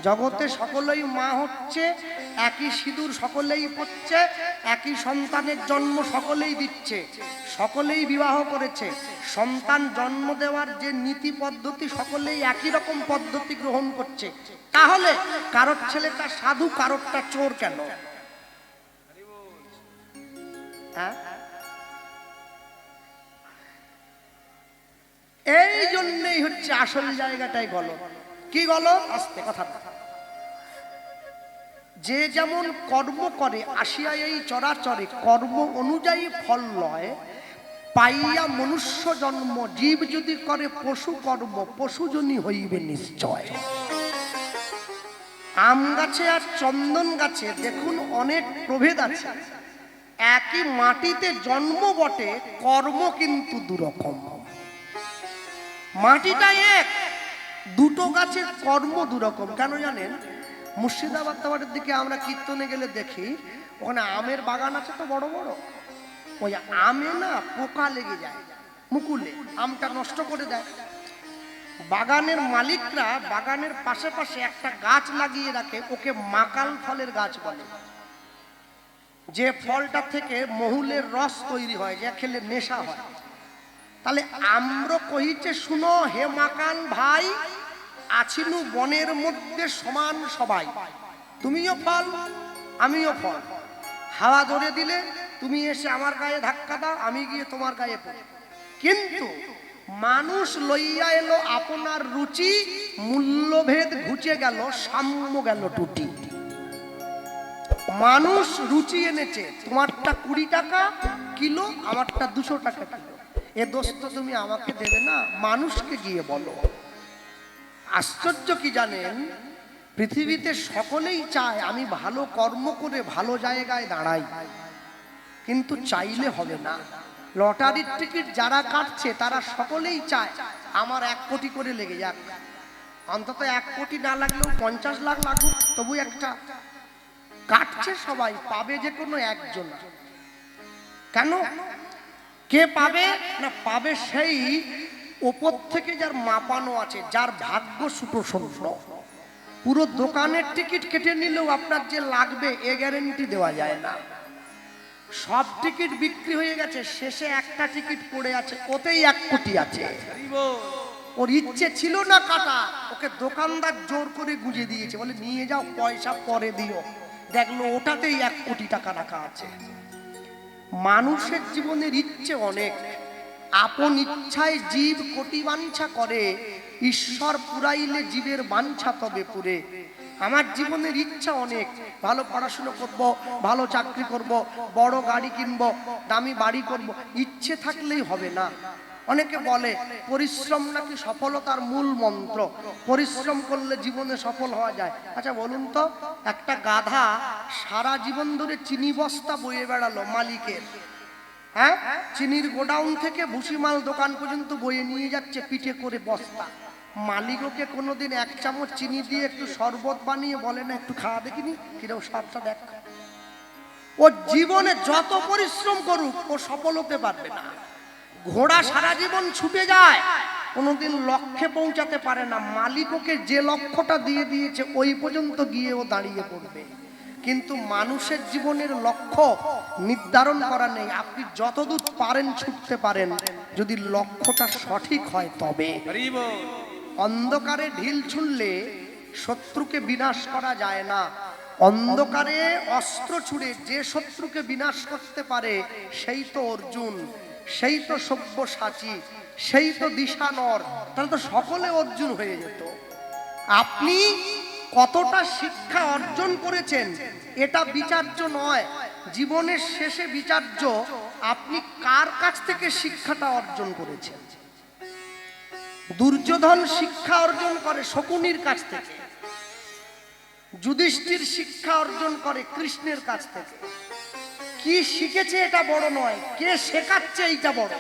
জগতে সকলেই মা হচ্ছে, একই সিঁদুর সকলেই পড়ছে, একই সন্তানের জন্ম সকলেই দিচ্ছে, সকলেই বিবাহ করেছে। সন্তান জন্ম দেওয়ার যে নীতি পদ্ধতি সকলেই একই রকম পদ্ধতি গ্রহণ করছে। তাহলে কারোর ছেলেটা সাধু, কারোরটা চোর কেন? হ্যাঁ, এই জন্যই হচ্ছে আসল জায়গাটাই গলদ। কি গলদ? আস্তে কথা। যে যেমন কর্ম করে আসিয়া এই চরাচরে, কর্ম অনুযায়ী ফল লয়। পাইয়া মনুষ্য জন্ম, জীব যদি করে পশু কর্ম, পশুজনী হইবে নিশ্চয়। আম গাছে আর চন্দন গাছে দেখুন অনেক প্রভেদ আছে। একই মাটিতে জন্ম বটে, কর্ম কিন্তু দুরকম। মাটিটা এক, দুটো গাছের কর্ম দুরকম। কেন জানেন? মুর্শিদাবাদ টাবারের দিকে আমরা কীর্তনে গেলে দেখি, ওখানে আমের বাগান আছে তো বড় বড়। ওই আমে না পোকা লেগে যায়, মুকুলে আমটা নষ্ট করে দেয়। বাগানের মালিকরা বাগানের পাশে পাশে একটা গাছ লাগিয়ে রাখে, ওকে মাকাল ফলের গাছ বলে। যে ফলটা থেকে মহুলের রস তৈরি হয়, যা খেলে নেশা হয়। তাহলে আমরা কহিছে, শুনো হে মাকাল ভাই, আছিনু বনের মধ্যে সমান সবাই। তুমিও ফল, আমিও ফল। হাওয়া ধরে দিলে তুমি এসে আমার গায়ে ধাক্কা দাও, আমি গিয়ে তোমার গায়ে পড়ি। কিন্তু মানুষ লইয়া এলো আপনার রুচি, মূল্যভেদ ঘুচে গেল, সাম্য গেল টুটি। মানুষ রুচি এনেছে, তোমারটা 20 টাকা কিলো, আমারটা 200 টাকা কিলো। এ দোষ তো তুমি আমাকে দেবে না, মানুষকে গিয়ে বলো। আশ্চর্য কি জানেন? পৃথিবীতে সকলেই চায় আমি ভালো কর্ম করে ভালো জায়গায় দাঁড়াই, কিন্তু চাইলে হবে না। লটারির টিকিট যারা কাটছে তারা সকলেই চায় আমার 1 কোটি করে লেগে যাক, অন্তত 1 কোটি না লাগলেও 50 লাখ লাগুক, তবু একটা। কাটছে সবাই, পাবে যে কোনো একজন। কেন? কে পাবে না? পাবে সেই ওপর থেকে যার মাপানো আছে, যার ভাগ্য সুপ্রসন্ন। পুরো দোকানের টিকিট কেটে নিলেও আপনার যে লাগবে এ গ্যারেন্টি দেওয়া যায় না। সব টিকিট বিক্রি হয়ে গেছে, শেষে একটা টিকিট পড়ে আছে, ওতেই 1 কোটি আছে। ওর ইচ্ছে ছিল না কাটা, ওকে দোকানদার জোর করে গুঁজে দিয়েছে, বলে নিয়ে যাও, পয়সা পরে দিও। দেখলো ওটাতেই 1 কোটি টাকা রাখা আছে। মানুষের জীবনের ইচ্ছে অনেক, আপন ইচ্ছায় জীব কোটি বাঞ্ছা করে, ঈশ্বর পুরাইলে জীবের বাঞ্ছা তবে পুরে। আমার জীবনের ইচ্ছা অনেক, ভালো পড়াশোনা করব, ভালো চাকরি করব, বড় গাড়ি কিনবো, দামি বাড়ি করব। ইচ্ছে থাকলেই হবে না। অনেকে বলে পরিশ্রম নাকি সফলতার মূল মন্ত্র, পরিশ্রম করলে জীবনে সফল হওয়া যায়। আচ্ছা বলুন তো, একটা গাধা সারা জীবন ধরে চিনি বস্তা বয়ে বেড়ালো মালিকের, হ্যাঁ, চিনির গোডাউন থেকে ভুসিমাল দোকান পর্যন্ত বয়ে নিয়ে যাচ্ছে পিঠে করে বস্তা। মালিক ওকে কোনোদিন 1 চামচ চিনি দিয়ে একটু শরবত বানিয়ে বলে না, একটু খাওয়া দেখিনি কিরকম স্বাদটা দেখ। ও জীবনে যত পরিশ্রম করুক ও সফল হতে পারবে না। ঘোড়া সারা জীবন ছুটে যায়, কোনোদিন লক্ষ্যে পৌঁছাতে পারে না। মালিক ওকে যে লক্ষ্যটা দিয়ে দিয়েছে ওই পর্যন্ত গিয়ে ও দাঁড়িয়ে পড়বে। কিন্তু মানুষের জীবনের লক্ষ্য নির্ধারণ করা নেই। আপনি যতদূর পারেন ছুটতে পারেন, যদি লক্ষ্যটা সঠিক হয় তবে। অন্ধকারে ঢিল ছুঁড়লে শত্রুকে বিনাশ করা যায় না। অন্ধকারে অস্ত্র ছুঁড়ে যে শত্রুকে বিনাশ করতে পারে সেই তো অর্জুন, সেই তো সব্যসাচী, সেই তো দিশানর। তাহলে তো সকলে অর্জুন হয়ে যেত। আপনি কতটা শিক্ষা অর্জন করেছেন এটা বিচার্য নয়, জীবনের শেষে বিচার্য আপনি কার কাছ থেকে শিক্ষাটা অর্জন করেছেন। দুর্যোধন শিক্ষা অর্জন করে শকুনির কাছ থেকে, যুধিষ্ঠির শিক্ষা অর্জন করে কৃষ্ণের কাছ থেকে। কি শিখেছে এটা বড় নয়, কে শেখাচ্ছে এইটা বড়।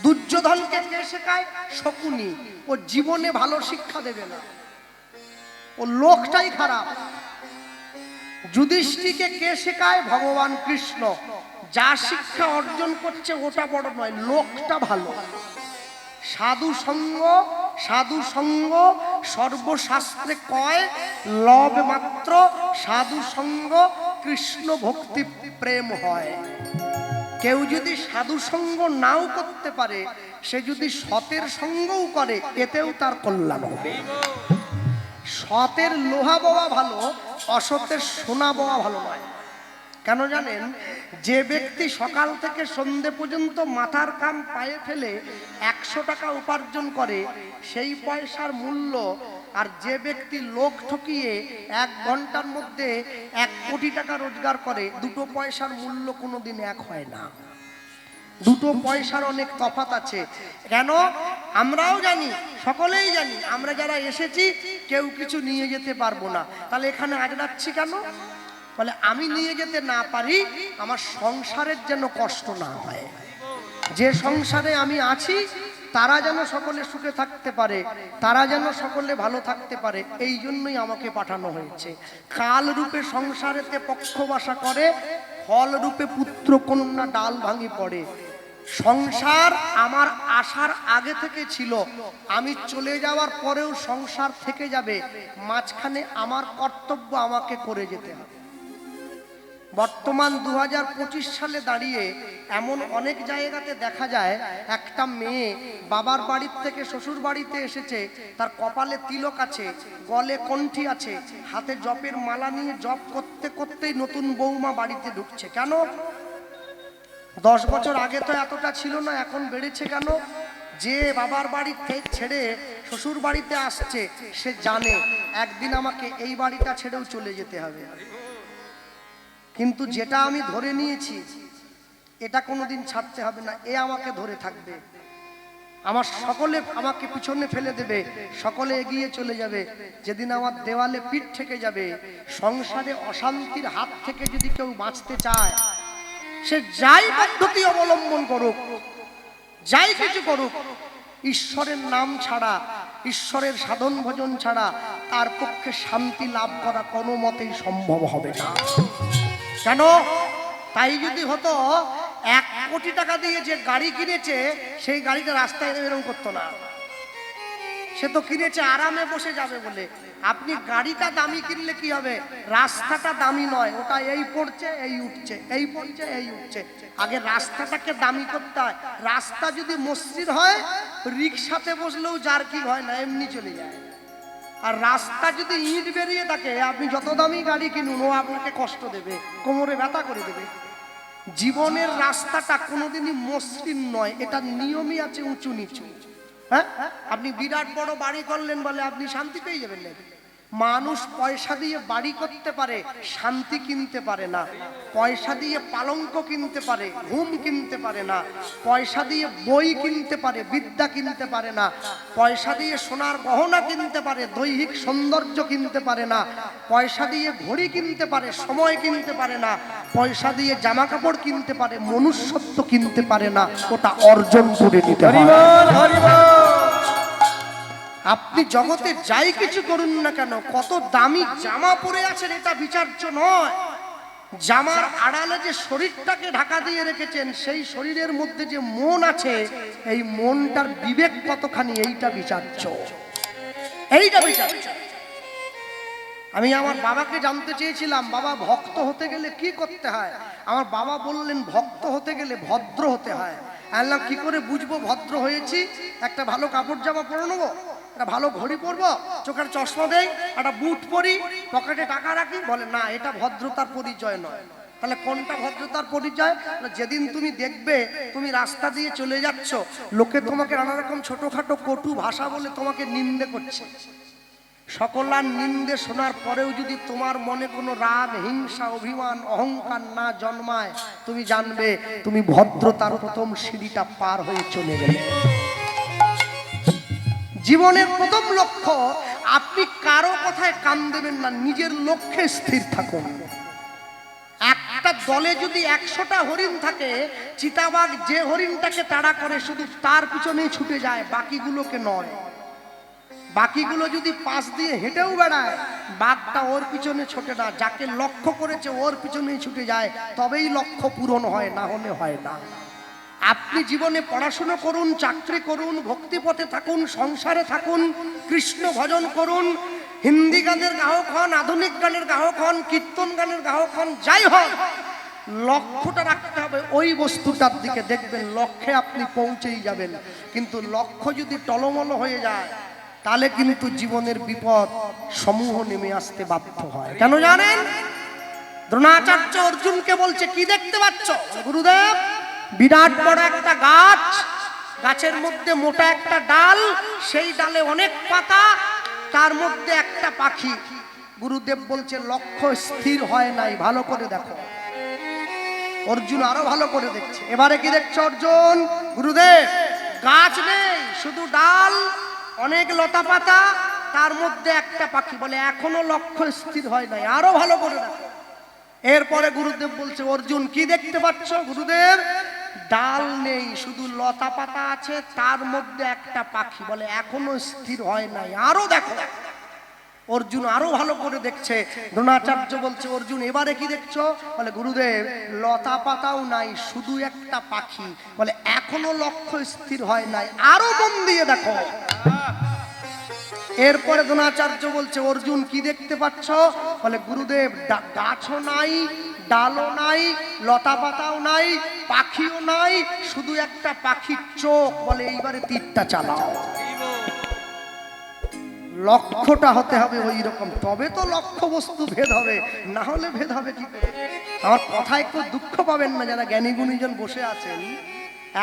দুর্যোধনকে কে শেখায়? শকুনি। ও জীবনে ভালো শিক্ষা দেবে না, ও লোকটাই খারাপ। যুধিষ্ঠিরকে কে শেখায়? ভগবান কৃষ্ণ। যা শিক্ষা অর্জন করছে ওটা বড় নয়, লোকটা ভালো। সাধু সঙ্গ, সাধু সঙ্গ সর্বশাস্ত্রে কয়, লবে মাত্র সাধু সঙ্গ কৃষ্ণ ভক্তি প্রেম হয়। কেউ যদি সাধু সঙ্গ নাও করতে পারে, সে যদি সতের সঙ্গও করে, এতেও তার কল্যাণ হবে। সতের লোহা বওয়া ভালো, অসতের সোনা বওয়া ভালো নয়। কেন জানেন? যে ব্যক্তি সকাল থেকে সন্ধে পর্যন্ত মাথার কাম পায়ে ফেলে 100 টাকা উপার্জন করে, সেই পয়সার মূল্য আর যে ব্যক্তি লোক ঠকিয়ে 1 ঘন্টার মধ্যে 1 কোটি টাকা রোজগার করে, দুটো পয়সার মূল্য কোনোদিন এক হয় না। দুটো পয়সার অনেক তফাৎ আছে। কেন? আমরাও জানি, সকলেই জানি, আমরা যারা এসেছি কেউ কিছু নিয়ে যেতে পারবো না। তাহলে এখানে আজরাচ্ছি কেন? বলে আমি নিয়ে যেতে না পারি, আমার সংসারের যেন কষ্ট না হয়। যে সংসারে আমি আছি তারা যেন সকলে সুখে থাকতে পারে, তারা যেন সকলে ভালো থাকতে পারে, এই জন্যই আমাকে পাঠানো হয়েছে। কাল রূপে সংসারেতে পক্ষবাসা করে, ফল রূপে পুত্র কন্যা ডাল ভাঙি পড়ে। সংসার আমার আসার আগে থেকে ছিল, আমি চলে যাওয়ার পরেও সংসার থেকে যাবে। মাঝখানে আমার কর্তব্য আমাকে করে যেতে হবে। বর্তমান 2025 সালে দাঁড়িয়ে এমন অনেক জায়গাতে দেখা যায়, একটা মেয়ে বাবার বাড়ির থেকে শ্বশুর বাড়িতে এসেছে, তার কপালে তিলক আছে, গলে কণ্ঠি আছে, হাতে জপের মালা নিয়ে জপ করতে করতেই নতুন বৌমা বাড়িতে ঢুকছে। কেন? 10 বছর আগে তো এতটা ছিল না, এখন বেড়েছে কেন? যে বাবার বাড়ি ছেড়ে শ্বশুর বাড়িতে আসছে, সে জানে একদিন আমাকে এই বাড়িটা ছেড়েও চলে যেতে হবে। কিন্তু যেটা আমি ধরে নিয়েছি এটা কোনোদিন ছাড়তে হবে না, এ আমাকে ধরে থাকবে। আমার সকলে আমাকে পিছনে ফেলে দেবে, সকলে এগিয়ে চলে যাবে। যেদিন আমার দেওয়ালে পিঠ থেকে যাবে, সংসারে অশান্তির হাত থেকে যদি কেউ বাঁচতে চায়, সে যাই পদ্ধতি অবলম্বন করুক, যাই কিছু করুক, ঈশ্বরের নাম ছাড়া, ঈশ্বরের সাধন ভজন ছাড়া তার পক্ষে শান্তি লাভ করা কোনো মতেই সম্ভব হবে না। কেন? তাই যদি হতো 1 কোটি টাকা দিয়ে যে গাড়ি কিনেছে, সেই গাড়িটা রাস্তায় এরকম করতো না। সে তো কিনেছে আরামে বসে যাবে বলে। আপনি গাড়িটা দামি কিনলে কি হবে? রাস্তাটা দামি নয়, ওটা এই পড়ছে এই উঠছে, এই পড়ছে এই উঠছে। আগে রাস্তাটাকে দামি করতে হয়। রাস্তা যদি মসৃণ হয়, রিক্সাতে বসলেও জার্কিং হয় না, এমনি চলে যায়। আর রাস্তা যদি ইট বেরিয়ে থাকে, আপনি যত দামি গাড়ি কিনুন, ও আপনাকে কষ্ট দেবে, কোমরে ব্যথা করে দেবে। জীবনের রাস্তাটা কোনোদিনই মসৃণ নয়, এটা নিয়মই আছে উঁচু নিচু। হ্যাঁ, আপনি বিরাট বড় বাড়ি করলেন বলে আপনি শান্তি পেয়ে যাবেন না। মানুষ পয়সা দিয়ে বাড়ি করতে পারে, শান্তি কিনতে পারে না। পয়সা দিয়ে পালঙ্ক কিনতে পারে, ঘুম কিনতে পারে না। পয়সা দিয়ে বই কিনতে পারে, বিদ্যা কিনতে পারে না। পয়সা দিয়ে সোনার গহনা কিনতে পারে, দৈহিক সৌন্দর্য কিনতে পারে না। পয়সা দিয়ে ঘড়ি কিনতে পারে, সময় কিনতে পারে না। পয়সা দিয়ে জামা কাপড় কিনতে পারে, মনুষ্যত্ব কিনতে পারে না। ওটা অর্জন করে নিতে হবে। আপনি জগতে যাই কিছু করুন না কেন, কত দামি জামা পরে আছেন এটা বিচার্য নয়। জামার আড়ালে যে শরীরটাকে ঢাকা দিয়ে রেখেছেন, সেই শরীরের মধ্যে যে মন আছে, এই মনটার বিবেক কতখানি, এইটা বিচার্য, এইটা বিচার্য। আমি আমার বাবাকে জানতে চেয়েছিলাম, বাবা ভক্ত হতে গেলে কি করতে হয়? আমার বাবা বললেন, ভক্ত হতে গেলে ভদ্র হতে হয়। আল্লাহ কি করে বুঝবো ভদ্র হয়েছি? একটা ভালো কাপড় জামা পরে নেবো, একটা ভালো ঘড়ি পরবো, চোখের চশমা দেই, একটা বুট পরি, পকেটে টাকা রাখি। বলে না, এটা ভদ্রতার পরিচয় নয়। তাহলে কোনটা ভদ্রতার পরিচয়? যেদিন তুমি দেখবে তুমি রাস্তা দিয়ে চলে যাচ্ছ, লোকে তোমাকে নানা রকম ছোটখাটো কটু ভাষা বলে তোমাকে নিন্দে করছে, সকলার নিন্দে শোনার পরেও যদি তোমার মনে কোনো রাগ, হিংসা, অভিমান, অহংকার না জন্মায়, তুমি জানবে তুমি ভদ্রতার প্রথম সিঁড়িটা পার হয়ে চলে গেলে। জীবনের প্রথম লক্ষ্য, আপনি কারো কথায় কান দেবেন না, নিজের লক্ষ্যে স্থির থাকুন। একটা দলে যদি 100টা হরিণ থাকে, চিতাবাঘ যে হরিণটাকে তাড়া করে শুধু তার পিছনেই ছুটে যায়, বাকিগুলোকে নয়। বাকিগুলো যদি পাশ দিয়ে হেঁটেও বেড়ায়, বাঘটা ওর পিছনে ছোটে না, যাকে লক্ষ্য করেছে ওর পিছনেই ছুটে যায়, তবেই লক্ষ্য পূরণ হয়, না হলে হয় না। আপনি জীবনে পড়াশোনা করুন, চাকরি করুন, ভক্তিপথে থাকুন, সংসারে থাকুন, কৃষ্ণ ভজন করুন, হিন্দি গানের গায়ক হন, আধুনিক গানের গায়ক হন, কীর্তন গানের গায়ক হন, যাই হন, লক্ষ্যটা রাখতে হবে ওই বস্তুটার দিকে। দেখবেন লক্ষ্যে আপনি পৌঁছেই যাবেন। কিন্তু লক্ষ্য যদি টলমল হয়ে যায় তাহলে কিন্তু জীবনের বিপদ সমূহ নেমে আসতে বাধ্য হয়। কেন জানেন? দ্রোণাচার্য অর্জুনকে বলছে, কি দেখতে পাচ্ছ? গুরুদেব, বিরাট বড় একটা গাছ, গাছের মধ্যে মোটা একটা ডাল, সেই ডালে অনেক পাতা, তার মধ্যে একটা পাখি। গুরুদেব বলছে, লক্ষ্য স্থির হয় নাই, ভালো করে দেখো। অর্জুন আরো ভালো করে দেখছে। এবারে কি দেখছো অর্জুন? গুরুদেব, গাছ নেই, শুধু ডাল, অনেক লতা পাতা, তার মধ্যে একটা পাখি। বলে এখনো লক্ষ্য স্থির হয় নাই, আরো ভালো করে দেখো। এরপরে গুরুদেব বলছে, অর্জুন কি দেখতে পাচ্ছ? গুরুদেব, ডাল নেই, শুধু লতা পাতা আছে, তার মধ্যে একটা পাখি। বলে এখনো স্থির হয় নাই, আরো দেখো। অর্জুন আরো ভালো করে দেখছে। দ্রোণাচার্য বলছে, অর্জুন এবারে কি দেখছো? বলে গুরুদেব, লতা পাতাও নাই, শুধু একটা পাখি। বলে এখনো লক্ষ্য স্থির হয় নাই, আরো মন দিয়ে দেখো। এরপরে দ্রোণাচার্য বলছে, অর্জুন কি দেখতে পাচ্ছ? বলে গুরুদেব, গাছও নাই, ডালও নাই, লতা পাতাও নাই, পাখিও নাই, শুধু একটা পাখির চোখ। বলে এইবারে তীরটা চালাও। লক্ষ্যটা হতে হবে ওই রকম, তবে তো লক্ষ্য বস্তু ভেদ হবে, না হলে ভেদ হবে কি করে? আমার কথা একটু দুঃখ পাবেন না যারা জ্ঞানী গুণীজন বসে আছেন।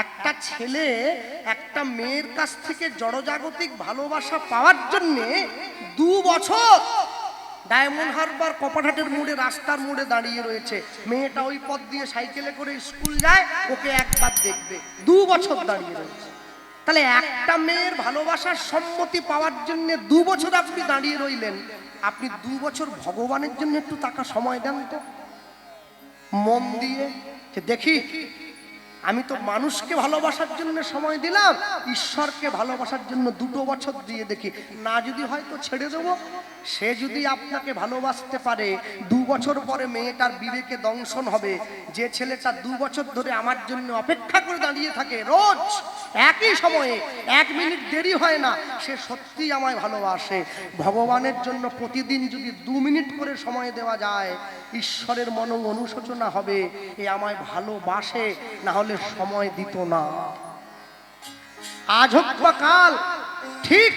একটা ছেলে একটা মেয়ের কাছ থেকে জড়জাগতিক ভালোবাসা পাওয়ার জন্য 2 বছর ডায়মন্ড হারবার কপারহাটের মোড়ে, রাস্তার মোড়ে দাঁড়িয়ে রয়েছে। মেয়েটা ওই পথ দিয়ে সাইকেলে করে স্কুল যায়, ওকে একবার দেখবে, 2 বছর দাঁড়িয়ে রয়েছে। তাহলে একটা মেয়ের ভালোবাসার সম্মতি পাওয়ার জন্য 2 বছর আপনি দাঁড়িয়ে রইলেন। আপনি 2 বছর ভগবানের জন্য একটু টাকা সময় দেন তো, মন দিয়ে, যে দেখি আমি তো মানুষকে ভালোবাসার জন্য সময় দিলাম, ঈশ্বরকে ভালোবাসার জন্য 2 বছর দিয়ে দেখি, না যদি হয় তো ছেড়ে দেবো। সে যদি আপনাকে ভালোবাসতে পারে, 2 বছর পরে মেয়েটার বিবেকে দংশন হবে। যে ছেলেটা 2 বছর ধরে আমার জন্য অপেক্ষা করে দাঁড়িয়ে থাকে, রোজ একই সময়ে, 1 মিনিট দেরি হয় না, সে সত্যিই আমায় ভালোবাসে। ভগবানের জন্য প্রতিদিন যদি 2 মিনিট করে সময় দেওয়া যায়, ঈশ্বরের মন অনুশোচনা হবে, এ আমায় ভালোবাসে, না হলে সময় দিত না। আজ হোক বা কাল ঠিক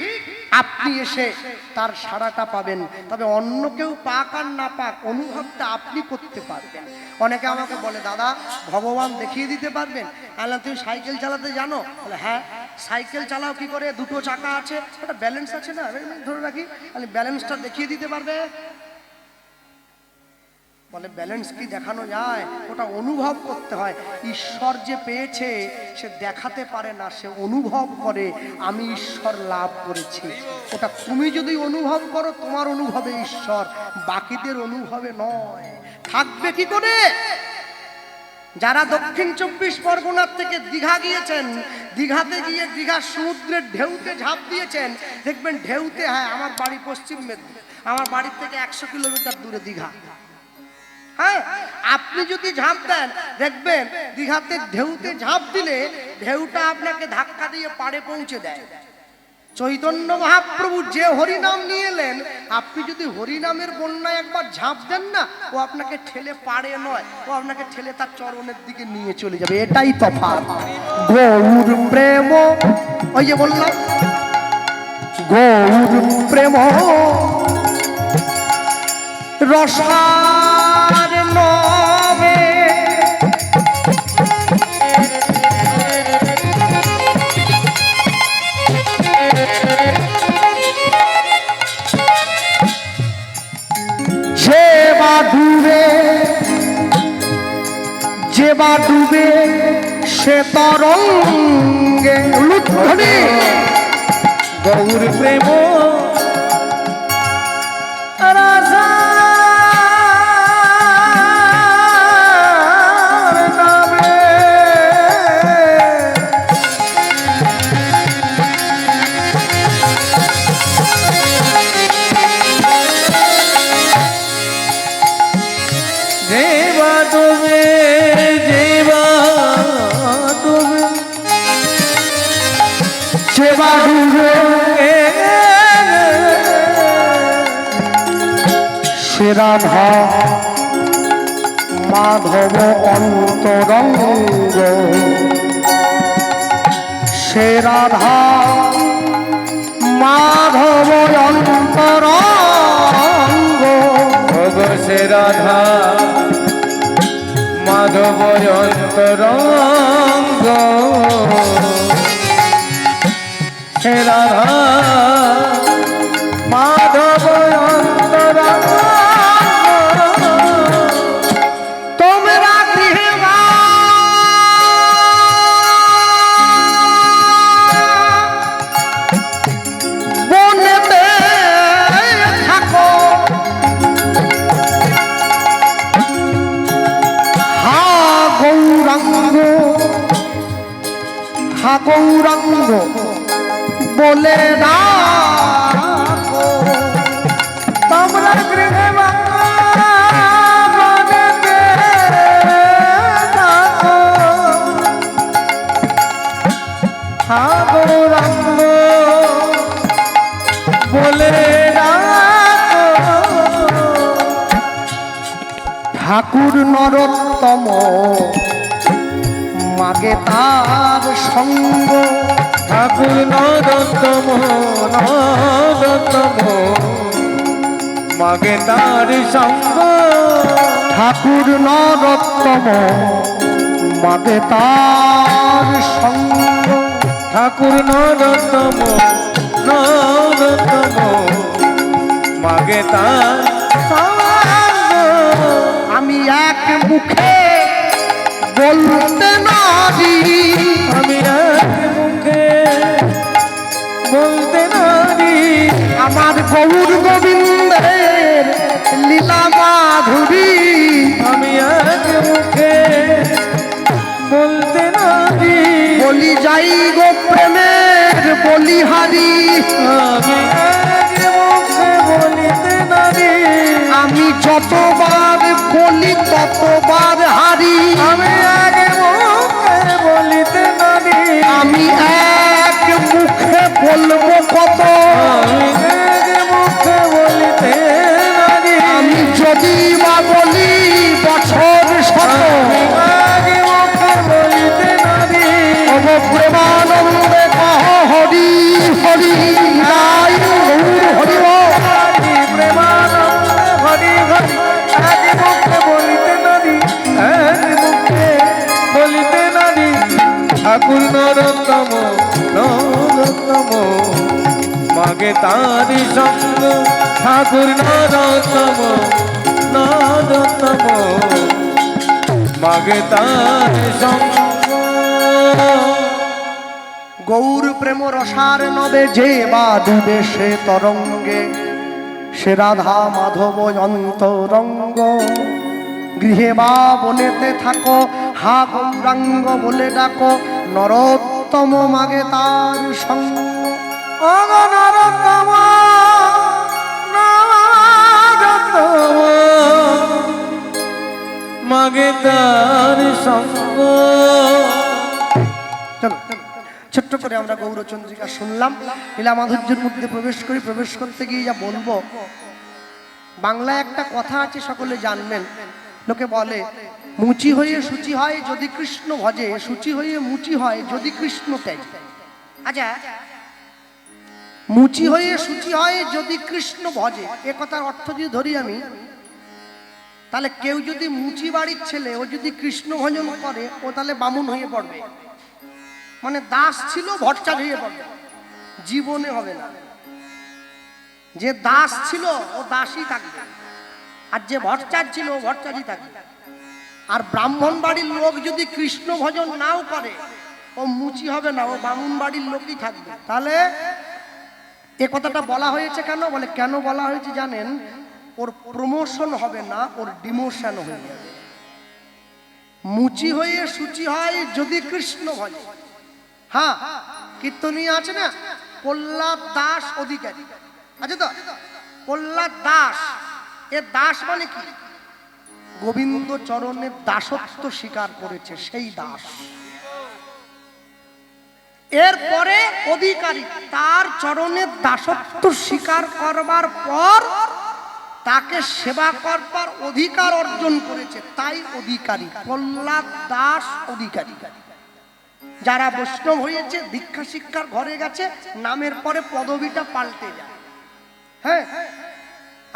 আপনি এসে তার সাড়াটা পাবেন। তবে অন্য কেউ পাক আর না পাক, অনুভবটা আপনি করতে পারবেন। অনেকে আমাকে বলে, দাদা ভগবান দেখিয়ে দিতে পারবেন? আল্লাহ, তুমি সাইকেল চালাতে জানো? বলে হ্যাঁ। সাইকেল চালাও কি করে? 2টো চাকা আছে, একটা ব্যালেন্স আছে না, ধরে রাখি, ব্যালেন্সটা দেখিয়ে দিতে পারবে? বলে ব্যালেন্স কি দেখানো যায়? ওটা অনুভব করতে হয়। ঈশ্বর যে পেয়েছে সে দেখাতে পারে না, সে অনুভব করে, আমি ঈশ্বর লাভ করেছি। ওটা তুমি যদি অনুভব করো, তোমার অনুভবে ঈশ্বর, বাকিদের অনুভবে নয়। থাকবে কি করে? যারা দক্ষিণ 24 পরগনার থেকে দীঘা গিয়েছেন, দীঘাতে গিয়ে দীঘার সমুদ্রের ঢেউতে ঝাঁপ দিয়েছেন, দেখবেন ঢেউতে, হ্যাঁ আমার বাড়ি পশ্চিম মেদিনীপুর, আমার বাড়ির থেকে 100 কিলোমিটার দূরে দীঘা। হ্যাঁ, আপনি যদি ঝাঁপ দেন, দেখবেন দীঘাতে ঢেউতে ঝাঁপ দিলে ঢেউটা আপনাকে ধাক্কা দিয়ে পাড়ে পৌঁছে দেয়। চৈতন্য মহাপ্রভু যে হরিনাম নিয়ে এলেন, আপনি যদি হরিনামের বন্যায় একবার ঝাঁপ দেন না, ও আপনাকে ঠেলে পাড়ে নয়, ও আপনাকে ঠেলে তার চরণের দিকে নিয়ে চলে যাবে। এটাই তফাৎ। গৌর প্রেম, ওই যে বললাম, গৌর প্রেম রসার নবে, যে বা ডুবে সে তরঙ্গে উলুধ্বনি। গৌর প্রেম রাজা সে রাধা মাধব অন্তরঙ্গ, সে রাধা মাধব অন্তরঙ্গ, সে রাধা মাধব অন্তরঙ্গ, সে রাধা মাধব অন্তরঙ্গ। তোমরা গৃহে বনেতে থাকো, হা গৌরাঙ্গ, হা গৌরাঙ্গ বলে ডাকো। তোমরা গৃহে গৌরাঙ্গ বলে ঠাকুর নরোত্তম মাগে তার সঙ্গ, ঠাকুর নরোত্তম নরোত্তম মাগে তার সঙ্গ, ঠাকুর নরোত্তম মাগে তার সঙ্গ, ঠাকুর নরোত্তম নরোত্তম মাগে তার সঙ্গ। আমি এক মুখে বলতে নারি, আমি এক মুখে বলতে নারি, আমার গৌর গোবিন্দের লীলা মাধুরী। আমি এক মুখে বলতে নারি, বলি যাই গো প্রেমের বলিহারি, আমি এক মুখে বলিতে নারি, আমি যতবার বলি ততবার হারি, আমি এক মুখে বলিতে নারি, আমি এক মুখে বলবো কত, আমি এক মুখে বলিতে নারি, আমি যদি বা বলি বছর শত, আমি এক মুখে বলিতে নারি, তব প্রেমানন্দে কহ হরি হরি, নাই গৌর হরি বল। হরি প্রেমানন্দে হরি হরি, এক মুখে বলিতে নারি, এক মুখে বলিতে নারি, ঠাকুর নরোত্তম নরোত্তম মাগে তারি সঙ্গ, ঠাকুর নরোত্তম নরোত্তম মাগে তারি সঙ্গ। গৌর প্রেম রসার নবে যে বা ডুবে সে তরঙ্গে, সে রাধা মাধব অন্তরঙ্গ, গৃহে বা বনেতে থাকো, হা গৌরাঙ্গ বলে ডাকো, নরোত্তম মাগে তার সঙ্গ। অগ নরোত্তম নরোত্তম মাগে তার সঙ্গ। চলো ছোট্ট করে আমরা গৌরচন্দ্রিকা শুনলাম, লীলা মাধুর্যের মধ্যে প্রবেশ করি। প্রবেশ করতে গিয়ে যা বলবো, বাংলায় একটা কথা আছে সকলে জানবেন, লোকে বলে মুচি হয়ে সূচি হয় যদি কৃষ্ণ ভজে, সূচি হয়ে মুচি হয় যদি কৃষ্ণ ত্যাজ। আচ্ছা, মুচি হয়ে সূচি হয় যদি কৃষ্ণ ভজে, এ কথার অর্থ যদি ধরি আমি, তাহলে কেউ যদি মুচি বাড়ির ছেলে ও যদি কৃষ্ণ ভজন করে, ও তাহলে বামুন হয়ে পড়বে, মানে দাস ছিল ভট্টাচ হয়ে পড়বে, জীবনে হবে না। যে দাস ছিল ও দাসই থাকবে, আর যে ভট্টাচ ছিল ও ভট্টাচই থাকবে। আর ব্রাহ্মণ বাড়ির লোক যদি কৃষ্ণ ভজন নাও করে, ও মুচি হবে না, ও বামুন বাড়ির লোকই থাকবে। তাহলে এ কথাটা বলা হয়েছে কেন? বলে কেন বলা হয়েছে জানেন? ওর প্রমোশন হবে না, ওর ডিমোশন হয়ে যাবে। মুচি হয়ে সূচি হয় যদি কৃষ্ণ ভজে। হ্যাঁ, কীর্তনীয় আছে না, প্রহ্লাদ দাস অধিকারী আছে তো, প্রহ্লাদ দাস, এ দাস মানে কি? গোবিন্দ চরণের দাসত্ব স্বীকার করেছে, সেই দাস। এরপরে অধিকারী, তার চরণের দাসত্ব স্বীকার করবার পর তাকে সেবা করবার অধিকার অর্জন করেছে, তাই অধিকারী। প্রহ্লাদ দাস অধিকারী। যারা বৈষ্ণব হয়েছে, দীক্ষা শিক্ষার ঘরে গেছে, নামের পরে পদবিটা পাল্টে যায়। হ্যাঁ,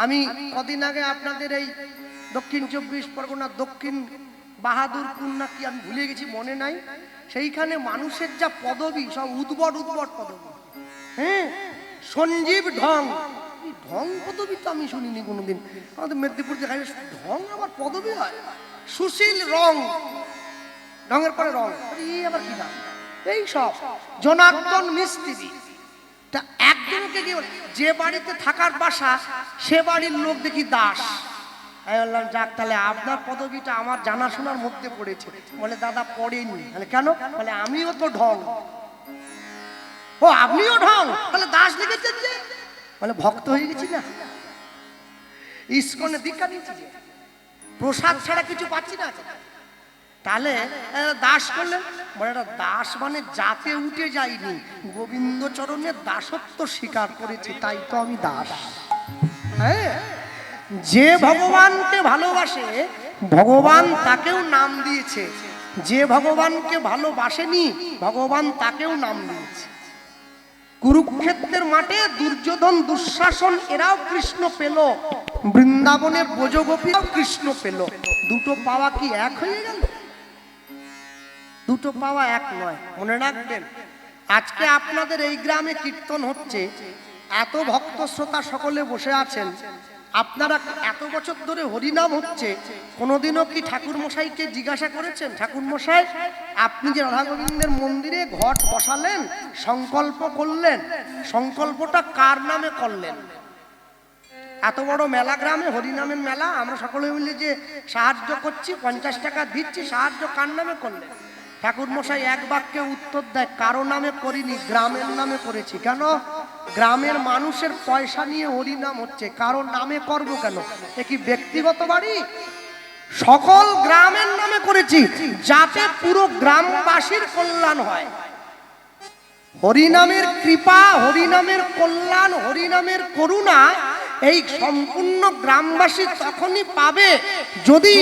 আমি কদিন আগে আপনাদের এই দক্ষিণ 24 পরগনা দক্ষিণ বাহাদুরপুর না কি আমি ভুলে গেছি, মনে নাই, সেইখানে মানুষের যা পদবি সব উদ্ভট উদ্ভট পদবি। হ্যাঁ, সঞ্জীব ঢং, ঢং পদবি তো আমি শুনিনি কোনোদিন। আমাদের মেদিনীপুর যেখানে ঢং আবার পদবি হয়। সুশীল রং, ঢঙের পরে রং, এই আবার কি নাম? এই সব জনার্দন মিস্ত্রি। তা একজনকে গিয়ে যে বাড়িতে থাকার বাসা সে বাড়ির লোক দেখি দাস। আমি বললাম যাক, তাহলে আপনার পদবিটা আমার জানাশোনার মধ্যে পড়েছে। বলে দাদা পড়েনি। তাহলে কেন? বলে আমিও তো ঢং। ও আপনিও ঢং, তাহলে দাস লিখেছেন যে? বলে ভক্ত হয়ে গেছি না, ইস্কনে দীক্ষা নিয়েছি, প্রসাদ ছাড়া কিছু পাচ্ছি না, তাহলে দাস করলেন। বলে দাস মানে জাতে উঠে যায়নি, গোবিন্দ চরণের দাসত্ব স্বীকার করেছি, তাই তো আমি দাস। হ্যাঁ, যে ভগবানকে ভালোবাসে ভগবান তাকেও নাম দিয়েছে, যে ভগবানকে ভালোবাসেনি ভগবান তাকেও নাম দিয়েছে। কুরুক্ষেত্রের মাঠে দুর্যোধন দুঃশাসন এরাও কৃষ্ণ পেল, বৃন্দাবনের ব্রজগোপীরাও কৃষ্ণ পেল। দুটো পাওয়া কি এক হয়ে গেল? দুটো পাওয়া এক নয়, মনে রাখবেন। আজকে আপনাদের এই গ্রামে কীর্তন হচ্ছে, এত ভক্ত শ্রোতা সকলে বসে আছেন, আপনারা এত বছর ধরে হরিনাম হচ্ছে, কোনোদিনও কি ঠাকুর মশাইকে জিজ্ঞাসা করেছেন, ঠাকুর মশাই আপনি যে রাধা গোবিন্দের মন্দিরে ঘট বসালেন, সংকল্প করলেন, সংকল্পটা কার নামে করলেন? এত বড় মেলা গ্রামে, হরিনামের মেলা, আমরা সকলে মিলে যে সাহায্য করছি, 50 টাকা দিচ্ছি, সাহায্য কার নামে করলেন? ঠাকুর মশাই এক বাক্যে উত্তর দেয়, কারো নামে করিনি, গ্রামের নামে করেছি। কেন? গ্রামের মানুষের পয়সা নিয়ে হরিনাম হচ্ছে, কারো নামে করব কেন? এ কি ব্যক্তিগত বাড়ি? সকল গ্রামের নামে করেছি, যাতে পুরো গ্রামবাসীর কল্যাণ হয়। হরিনামের কৃপা, হরিনামের কল্যাণ, হরিনামের করুণা এই সম্পূর্ণ গ্রামবাসী তখনই পাবে যদি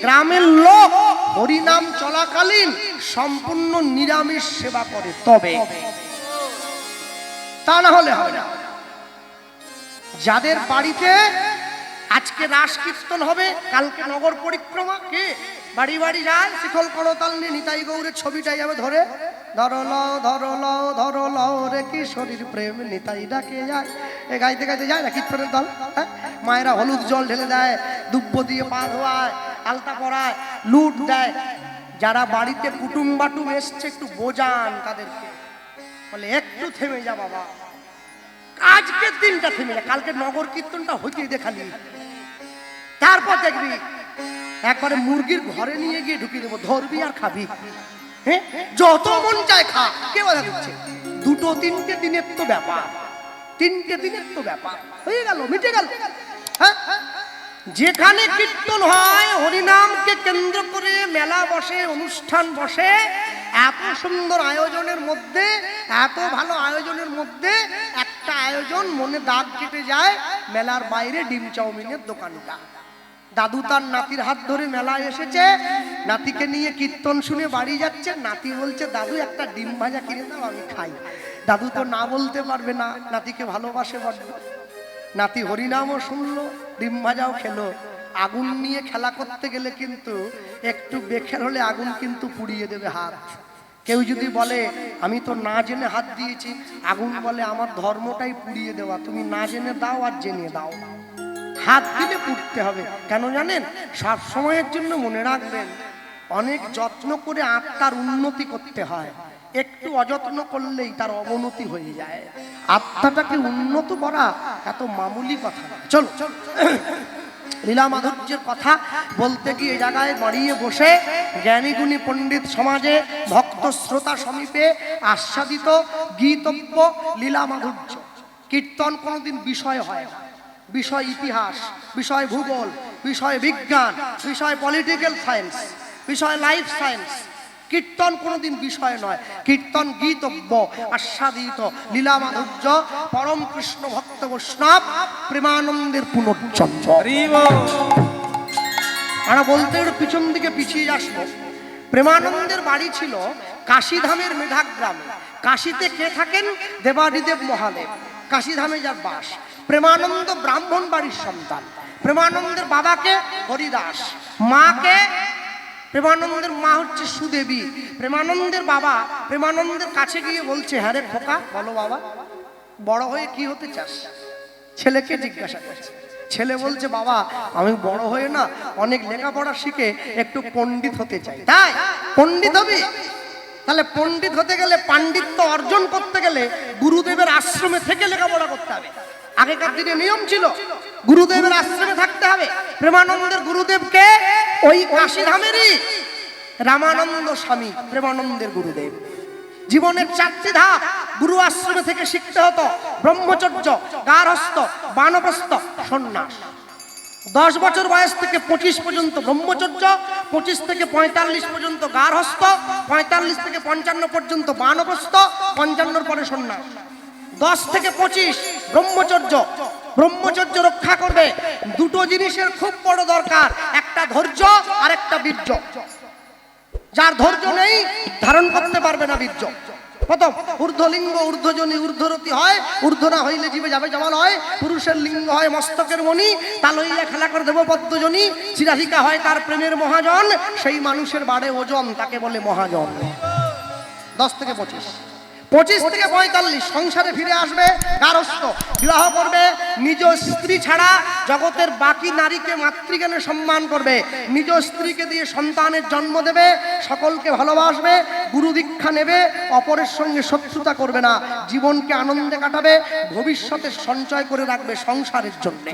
গ্রামের লোক হরিনাম চলাকালীন সম্পূর্ণ নিরামিষ সেবা করে, তবে। তা না হলে হবে না। যাদের বাড়িতে আজকে রাস কীর্তন হবে, কালকে নগর পরিক্রমা, কে বাড়ি বাড়ি যায়, শিখল করতাল নিয়ে নিতাই গৌরের ছবিটাই যাবে ধরে, ধরলাও ধরলাও ধরলাও রে কিশোরীর প্রেম নিতাই ডাকে যায়, এ গাইতে গাইতে যায় না কীর্তনের দল। হ্যাঁ, মায়েরা হলুদ জল ঢেলে দেয়, দুব্য দিয়ে পা ধোয়ায়, আলতা পরায়, লুট দেয়। যারা বাড়িতে কুটুম বাটুম এসছে একটু বোঝান তাদেরকে, বলে একটু থেমে যা বাবা, আজকের দিনটা থেমে যা, কালকে নগর কীর্তনটা হইতেই দেখালি, তারপর দেখবি একবারে মুরগির ঘরে নিয়ে গিয়ে ঢুকিয়ে দেবো, ধরবি আর খাবি। হ্যাঁ, যত মন চায় খা, কে বাধা দিচ্ছে? দুটো তিনটে দিনের তো ব্যাপার, তিনটে দিনের তো ব্যাপার, হয়ে গেল, মিটে গেল। হ্যাঁ, যেখানে কীর্তন হয়, হরিনামকে কেন্দ্র করে মেলা বসে, অনুষ্ঠান বসে, এত সুন্দর আয়োজনের মধ্যে, এত ভালো আয়োজনের মধ্যে একটা আয়োজন মনে দাগ কেটে যায়, মেলার বাইরে ডিম চাউমিনের দোকানটা। দাদু তার নাতির হাত ধরে মেলায় এসেছে, নাতিকে নিয়ে কীর্তন শুনে বাড়ি যাচ্ছে, নাতি বলছে দাদু একটা ডিম ভাজা কিনে দাও আমি খাই। দাদু তো না বলতে পারবে না, নাতিকে ভালোবাসে বড্ড। নাতি হরিনামও শুনলো, ডিম ভাজাও খেলো। আগুন নিয়ে খেলা করতে গেলে কিন্তু একটু বেখের হলে আগুন কিন্তু পুড়িয়ে দেবে হাত। কেউ যদি বলে আমি তো না জেনে হাত দিয়েছি, আগুন বলে আমার ধর্মটাই পুড়িয়ে দেওয়া, তুমি না জেনে দাও আর জেনে দাও, হাত দিলে পুড়তে হবে। কেন জানেন? সব সময়ের জন্য মনে রাখবেন, অনেক যত্ন করে আত্মার উন্নতি করতে হয়, একটু অযত্ন করলেই তার অবনতি হয়ে যায়। আত্মাটাকে উন্নত করা এত মামুলি কথা না। চলো লীলা মাধুর্যের কথা বলতে গিয়ে জায়গায় দাঁড়িয়ে বসে জ্ঞানী গুণী পণ্ডিত সমাজে ভক্ত শ্রোতা সমীপে আস্বাদিত গীতব্য লীলা মাধুর্য। কীর্তন কোনোদিন বিষয় হয় না, বিষয় ইতিহাস, বিষয় ভূগোল, বিষয় বিজ্ঞান, বিষয় পলিটিক্যাল সায়েন্স, বিষয় লাইফ সায়েন্স। কীর্তন কোনোদিন বিষয় নয়, কীর্তন গীতব্য আস্বাদিত লীলা মাধুর্য পরম কৃষ্ণ ভক্ত বৈষ্ণব প্রেমানন্দের পুনর্জন্ম। আমরা বলতে একটু পিছন দিকে পিছিয়ে আসবো। প্রেমানন্দের বাড়ি ছিল কাশীধামের মেধাগ্রামে। কাশীতে কে থাকেন? দেবাদিদেব মহাদেব, কাশীধামে যার বাস। প্রেমানন্দ ব্রাহ্মণ বাড়ির সন্তান। প্রেমানন্দের বাবাকে হরিদাস, মাকে প্রেমানন্দের মা হচ্ছে সুদেবী। প্রেমানন্দের বাবা প্রেমানন্দের কাছে গিয়ে বলছে, হ্যাঁ রে খোকা, বলো বাবা, বড় হয়ে কি হতে চাস? ছেলেকে জিজ্ঞাসা করছে। ছেলে বলছে, বাবা আমি বড় হয়ে না অনেক লেখাপড়া শিখে একটু পণ্ডিত হতে চাই। তাই পণ্ডিত হবি? তাহলে পণ্ডিত হতে গেলে, পাণ্ডিত্য অর্জন করতে গেলে গুরুদেবের আশ্রমে থেকে লেখাপড়া করতে হবে। আগেকার দিনে নিয়ম ছিল গুরুদেবের আশ্রমে থাকতে হবে। প্রেমানন্দের গুরুদেবকে ওই কাশীধামেরই রামানন্দ স্বামী প্রেমানন্দের গুরুদেব। জীবনের 4টি ধাপ গুরু আশ্রমে থেকে শিখতে হতো: ব্রহ্মচর্য, গার্হস্থ্য, বানপ্রস্থ, সন্ন্যাস। 10 বছর বয়স থেকে 25 পর্যন্ত ব্রহ্মচর্য, 25 থেকে 45 পর্যন্ত গার্হস্থ্য, 45 থেকে 55 পর্যন্ত বানপ্রস্থ, 55 পরে সন্ন্যাস। 10 থেকে 25 ব্রহ্মচর্য। ব্রহ্মচর্য রক্ষা করবে দুটো জিনিসের খুব বড় দরকার, একটা ধৈর্য আর একটা বীর্য। যার ধৈর্য নেই ধারণ করতে পারবে না বীর্য। প্রথম ঊর্ধ্বলিঙ্গ ঊর্ধ্বজনী ঊর্ধ্বরতি হয়, ঊর্ধ্ব না হইলে জীবে যাবে জমাল হয়। পুরুষের লিঙ্গ হয় মস্তকের মণি, তা লইলে খেলা করে দেব পদ্মজনী। চিরাধিকা হয় তার প্রেমের মহাজন, সেই মানুষের বাড়ে ওজন, তাকে বলে মহাজন। 10 থেকে 25, 25 থেকে 45 সংসারে ফিরে আসবে, গার্হস্থ্য, বিবাহ করবে। নিজ স্ত্রী ছাড়া জগতের বাকি নারীকে মাতৃজ্ঞানে সম্মান করবে। নিজ স্ত্রীকে দিয়ে সন্তানের জন্ম দেবে, সকলকে ভালোবাসবে, গুরু দীক্ষা নেবে, অপরের সঙ্গে শত্রুতা করবে না, জীবনকে আনন্দে কাটাবে, ভবিষ্যতে সঞ্চয় করে রাখবে সংসারের জন্য।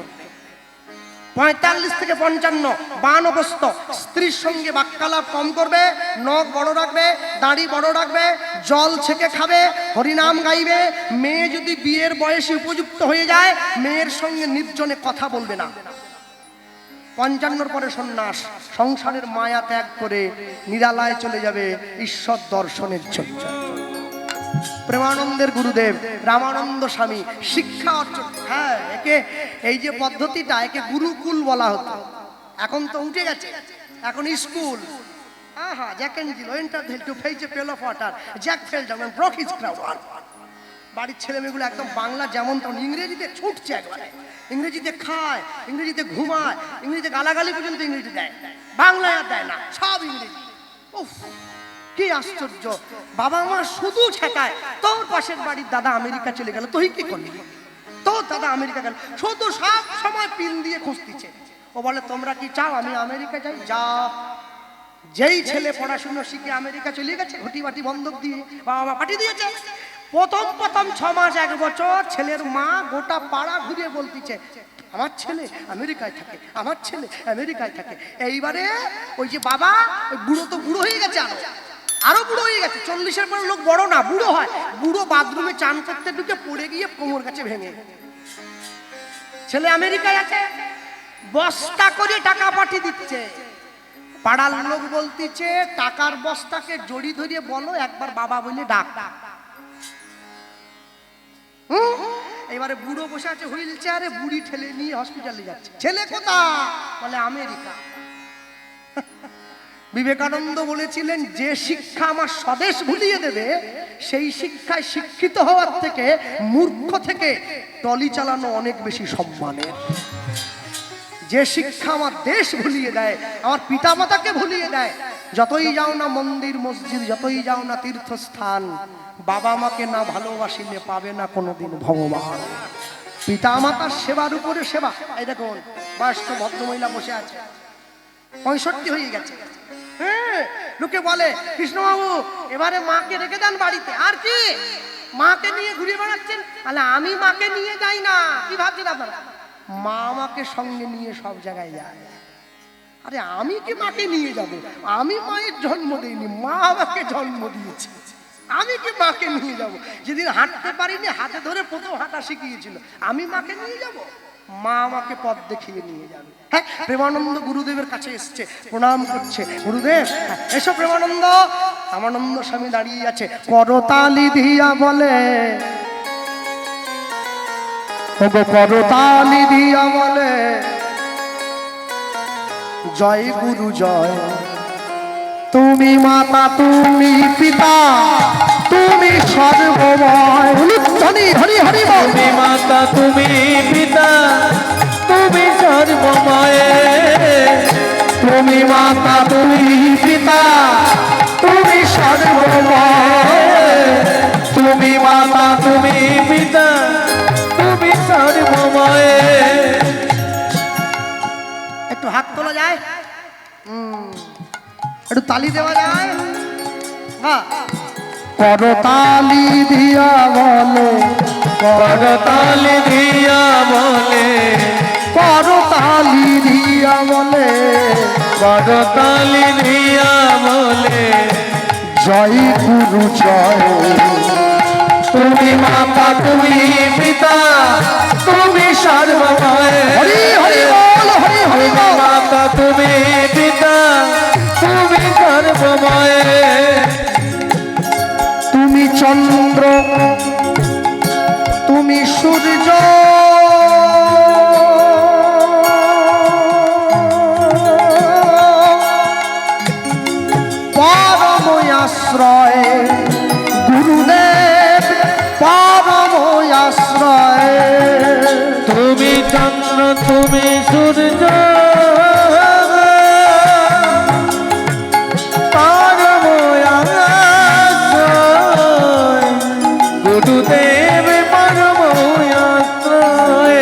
45 থেকে 55 বানপ্রস্থ, স্ত্রীর সঙ্গে বাক্যালাপ কম করবে, নখ বড় রাখবে, দাড়ি বড় রাখবে, জল ছেঁকে খাবে, হরিনাম গাইবে। মেয়ে যদি বিয়ের বয়সে উপযুক্ত হয়ে যায়, মেয়ের সঙ্গে নির্জনে কথা বলবে না। 55 পরে সন্ন্যাস, সংসারের মায়া ত্যাগ করে নিরালায় চলে যাবে ঈশ্বর দর্শনের জন্য। প্রেমানন্দের গুরুদেব রামানন্দ স্বামী শিক্ষা অর্জন। হ্যাঁ, একে এই যে পদ্ধতিটা, একে গুরুকুল বলা হতো। এখন তো উঠে গেছে, এখন স্কুল। আহা, Jack and Jill enter to fetch a pail of water, Jack fell down and broke his crown. বাড়ির ছেলে মেয়েগুলো একদম বাংলা যেমন তেমন, ইংরেজিতে ছুটছে একবারে। ইংরেজিতে খায়, ইংরেজিতে ঘুমায়, ইংরেজিতে গালাগালি পর্যন্ত ইংরেজি দেয়, বাংলায় আর দেয় না, সব ইংরেজি। উফ, কি আশ্চর্য! বাবা মা শুধু ছেঁকায়, তোর পাশের বাড়ির দাদা আমেরিকা চলে গেল, তুই কি করলি? তোর দাদা আমেরিকা গেল, শুধু সব সময় পিন দিয়ে খুঁজতিছে। ও বলে, তোমরা কি চাও আমি আমেরিকা যাই? যা। যেই ছেলে পড়াশুনো শিখে আমেরিকা চলে গেছে, ঘটি বাটি বন্ধক দিয়ে বাবা মা পাঠিয়ে দিয়েছে। প্রথম 6 মাস 1 বছর ছেলের মা গোটা পাড়া ঘুরিয়ে বলতিছে, আমার ছেলে আমেরিকায় থাকে, আমার ছেলে আমেরিকায় থাকে। এইবারে ওই যে বাবা, ওই বুড়ো তো বুড়ো হয়ে গেছে, আরো বুড়ো হয়ে গেছে। 40-এর পর লোক বড় না, বুড়ো হয়। বুড়ো বাথরুমে চান করতে ঢুকে পড়ে গিয়ে কোমর কাছে ভেঙে। ছেলে আমেরিকায় আছে, বস্তা করে টাকা পাঠিয়ে দিচ্ছে। পাড়ার লোক বলতিছে, টাকার বস্তাকে জড়ি ধরিয়ে বলো একবার বাবা বলে ডাক। এবারে বুড়ো বসে আছে হুইল চেয়ারে, বুড়ি ঠেলে নিয়ে হসপিটালে যাচ্ছে। ছেলে কোথায়? বলে আমেরিকা। বিবেকানন্দ বলেছিলেন, যে শিক্ষা আমার স্বদেশ ভুলিয়ে দেবে, সেই শিক্ষায় শিক্ষিত হওয়ার থেকে মূর্খ থেকে টলি চালানো অনেক বেশি সম্মানের। যে শিক্ষা আমার দেশ ভুলিয়ে দেয়, আমার পিতামাতাকে ভুলিয়ে দেয়, যতই যাও না মন্দির মসজিদ, যতই যাও না তীর্থস্থান, বাবা মাকে না ভালোবাসিলে পাবে না কোনোদিন ভগবান। পিতামাতার সেবার উপরে সেবা। এই দেখুন, বয়স্ক ভদ্রমহিলা বসে আছে, 65 হয়ে গেছে। হ্যাঁ, লোকে বলে, কৃষ্ণবাবু এবারে মাকে রেখে দেন বাড়িতে। আর কি মাকে নিয়ে ঘুরে বেড়াচ্ছেন? তাহলে আমি মাকে নিয়ে যাই না। কি ভাবছেন আপনারা? মা আমাকে সঙ্গে নিয়ে সব জায়গায় যায়। আরে আমি কি মাকে নিয়ে যাব? আমি মায়ের জন্ম দিইনি, মা আমাকে জন্ম দিয়েছে। আমি কি মাকে নিয়ে যাব? যেদিন হাঁটতে পারিনি, হাতে ধরে প্রথম হাঁটা শিখিয়েছিল, আমি মাকে নিয়ে যাব? মা আমাকে পথ দেখিয়ে নিয়ে যাবে। হ্যাঁ, প্রেমানন্দ গুরুদেবের কাছে এসছে, প্রণাম করছে। গুরুদেব, হ্যাঁ, এসো প্রেমানন্দ। রামানন্দ স্বামী দাঁড়িয়ে আছে, করতালি দিয়া বলে, ওগো করতালি দিয়া বলে, জয় গুরু জয়। তুমি মাতা, তুমি পিতা, তুমি সর্বময়। হরি হরি হরি বল। তুমি মাতা তুমি পিতা তুমি সর্বময়, তুমি মাতা, তুমি পিতা, তুমি সর্বময়। তুমি মাতা তুমি পিতা তুমি সর্বময়। একটু হাত তোলা যায়, একটু তালি দেওয়া যায়। হ্যাঁ, করতালি দিয়া বলে, করতালি দিয়া বলে, করতালি দিয়া বলে, করতালি দিয়া বলে, জয় গুরু জয়। তুমি মাতা তুমি পিতা তুমি সর্বময়। হরি হরি বল, হরি হরি তুমি বল। মাতা তুমি পিতা তুমি সর্বময়। তুমি চন্দ্র, তুমি সূর্য, পরম আশ্রয় গুরুদেব, পরম আশ্রয়। তুমি চন্দ্র তুমি সূর্য গুরুদেব পরম আশ্রয়।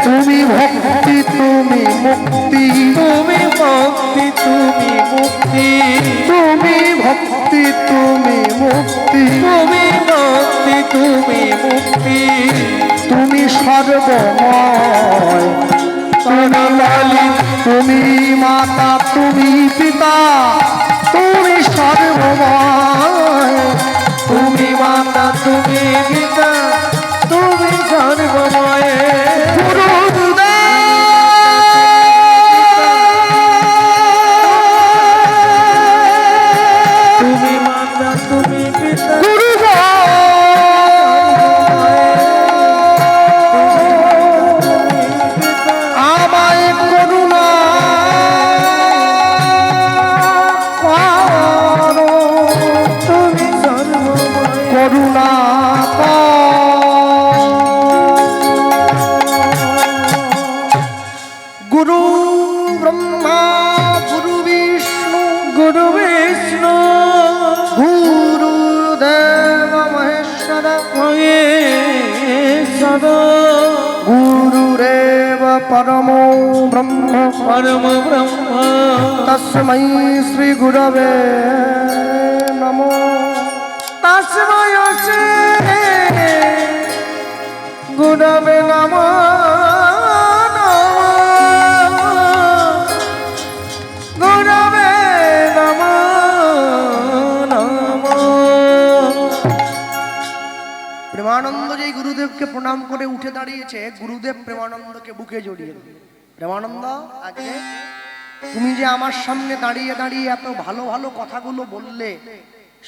তুমি ভক্তি, তুমি মুক্তি, তুমি ভক্তি তুমি মুক্তি, তুমি ভক্তি, তুমি মুক্তি, তুমি ভক্তি তুমি মুক্তি। তুমি সর্বময়। তুমি লালিত, তুমি মাতা, তুমি পিতা, তুমি সর্বময়। তুমি মাতা তুমি পিতা তুমি সর্বময়। তুমি মাতা তুমি পিতা আমায় করুণা করো, তুমি সর্বময়। করুণা করো। গুরু ব্রহ্মা, গুরু বিষ্ণু, গুরু বিষ্ণু গুরুদেব মহেশ্বর, মহেশ্বর গুরুরেব পরমো ব্রহ্ম, পরম ব্রহ্ম তস্मै শ্রী গুরবে নমো। তস্মৈ শ্রী গুরবে নমঃ। গুরবে নমঃ। প্রেমানন্দ যেই গুরুদেবকে প্রণাম করে উঠে দাঁড়িয়েছে, গুরুদেব প্রেমানন্দকে বুকে জড়িয়ে দিল। প্রেমানন্দ, আজকে তুমি যে আমার সামনে দাঁড়িয়ে দাঁড়িয়ে এত ভালো ভালো কথাগুলো বললে,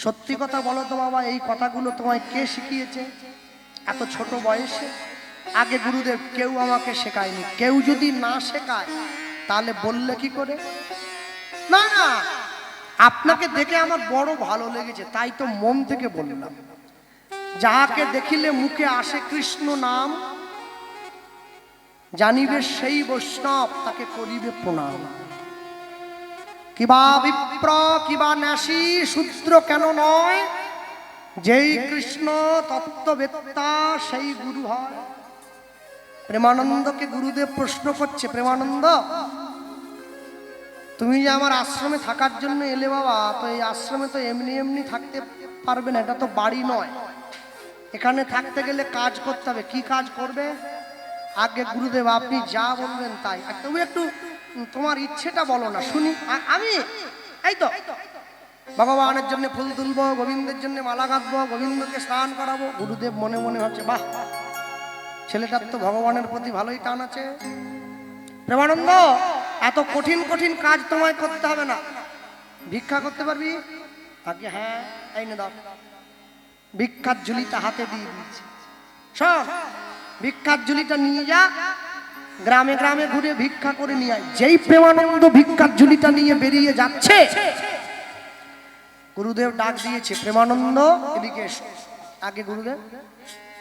সত্যি কথা বলো তো বাবা, এই কথাগুলো তোমায় কে শিখিয়েছে এত ছোট বয়সে? আগে গুরুদেব কেউ আমাকে শেখায়নি। কেউ যদি না শেখায় তাহলে বললে কি করে? না না, আপনাকে দেখে আমার বড় ভালো লেগেছে, তাই তো মন থেকে বললাম। যাহাকে দেখিলে মুখে আসে কৃষ্ণ নাম, জানিবে সেই বৈষ্ণব, তাকে করিবে প্রণাম। কিবা বিপ্র কিবা ন্যাসী শূদ্র কেন নয়, যেই কৃষ্ণ তত্ত্ববেত্তা সেই গুরু হয়। প্রেমানন্দকে গুরুদেব প্রশ্ন করছে, প্রেমানন্দ তুমি যে আমার আশ্রমে থাকার জন্য এলে বাবা, তো এই আশ্রমে তো এমনি এমনি থাকতে পারবে না, এটা তো বাড়ি নয়। এখানে থাকতে গেলে কাজ করতে হবে। কি কাজ করবে? আগে গুরুদেব আপনি যা বলবেন তাই। আর তুমি একটু তোমার ইচ্ছেটা বলো না শুনি। আমি এই তো ভগবানের জন্য ফুল তুলবো, গোবিন্দের জন্য মালা গাঁথবো, গোবিন্দকে স্নান করাবো। গুরুদেব মনে মনে হচ্ছে বাহ, ছেলেটার তো ভগবানের প্রতি ভালোই টান আছে। প্রেমানন্দ, এত কঠিন কঠিন কাজ তোমায় করতে হবে না, ভিক্ষা করতে পারবি? আগে হ্যাঁ, এই নে দাও। ভিক্ষার ঝুলিটা হাতে দিয়ে দিয়েছি। শোন, ভিক্ষার ঝুলিটা নিয়ে যা, গ্রামে গ্রামে ঘুরে ভিক্ষা করে নিয়ে আয়। যেই প্রেমানন্দ ভিক্ষার ঝুলিটা নিয়ে বেরিয়ে যাচ্ছে, গুরুদেব ডাক দিয়েছে, প্রেমানন্দ এদিকে এসো। আগে গুরুদেব,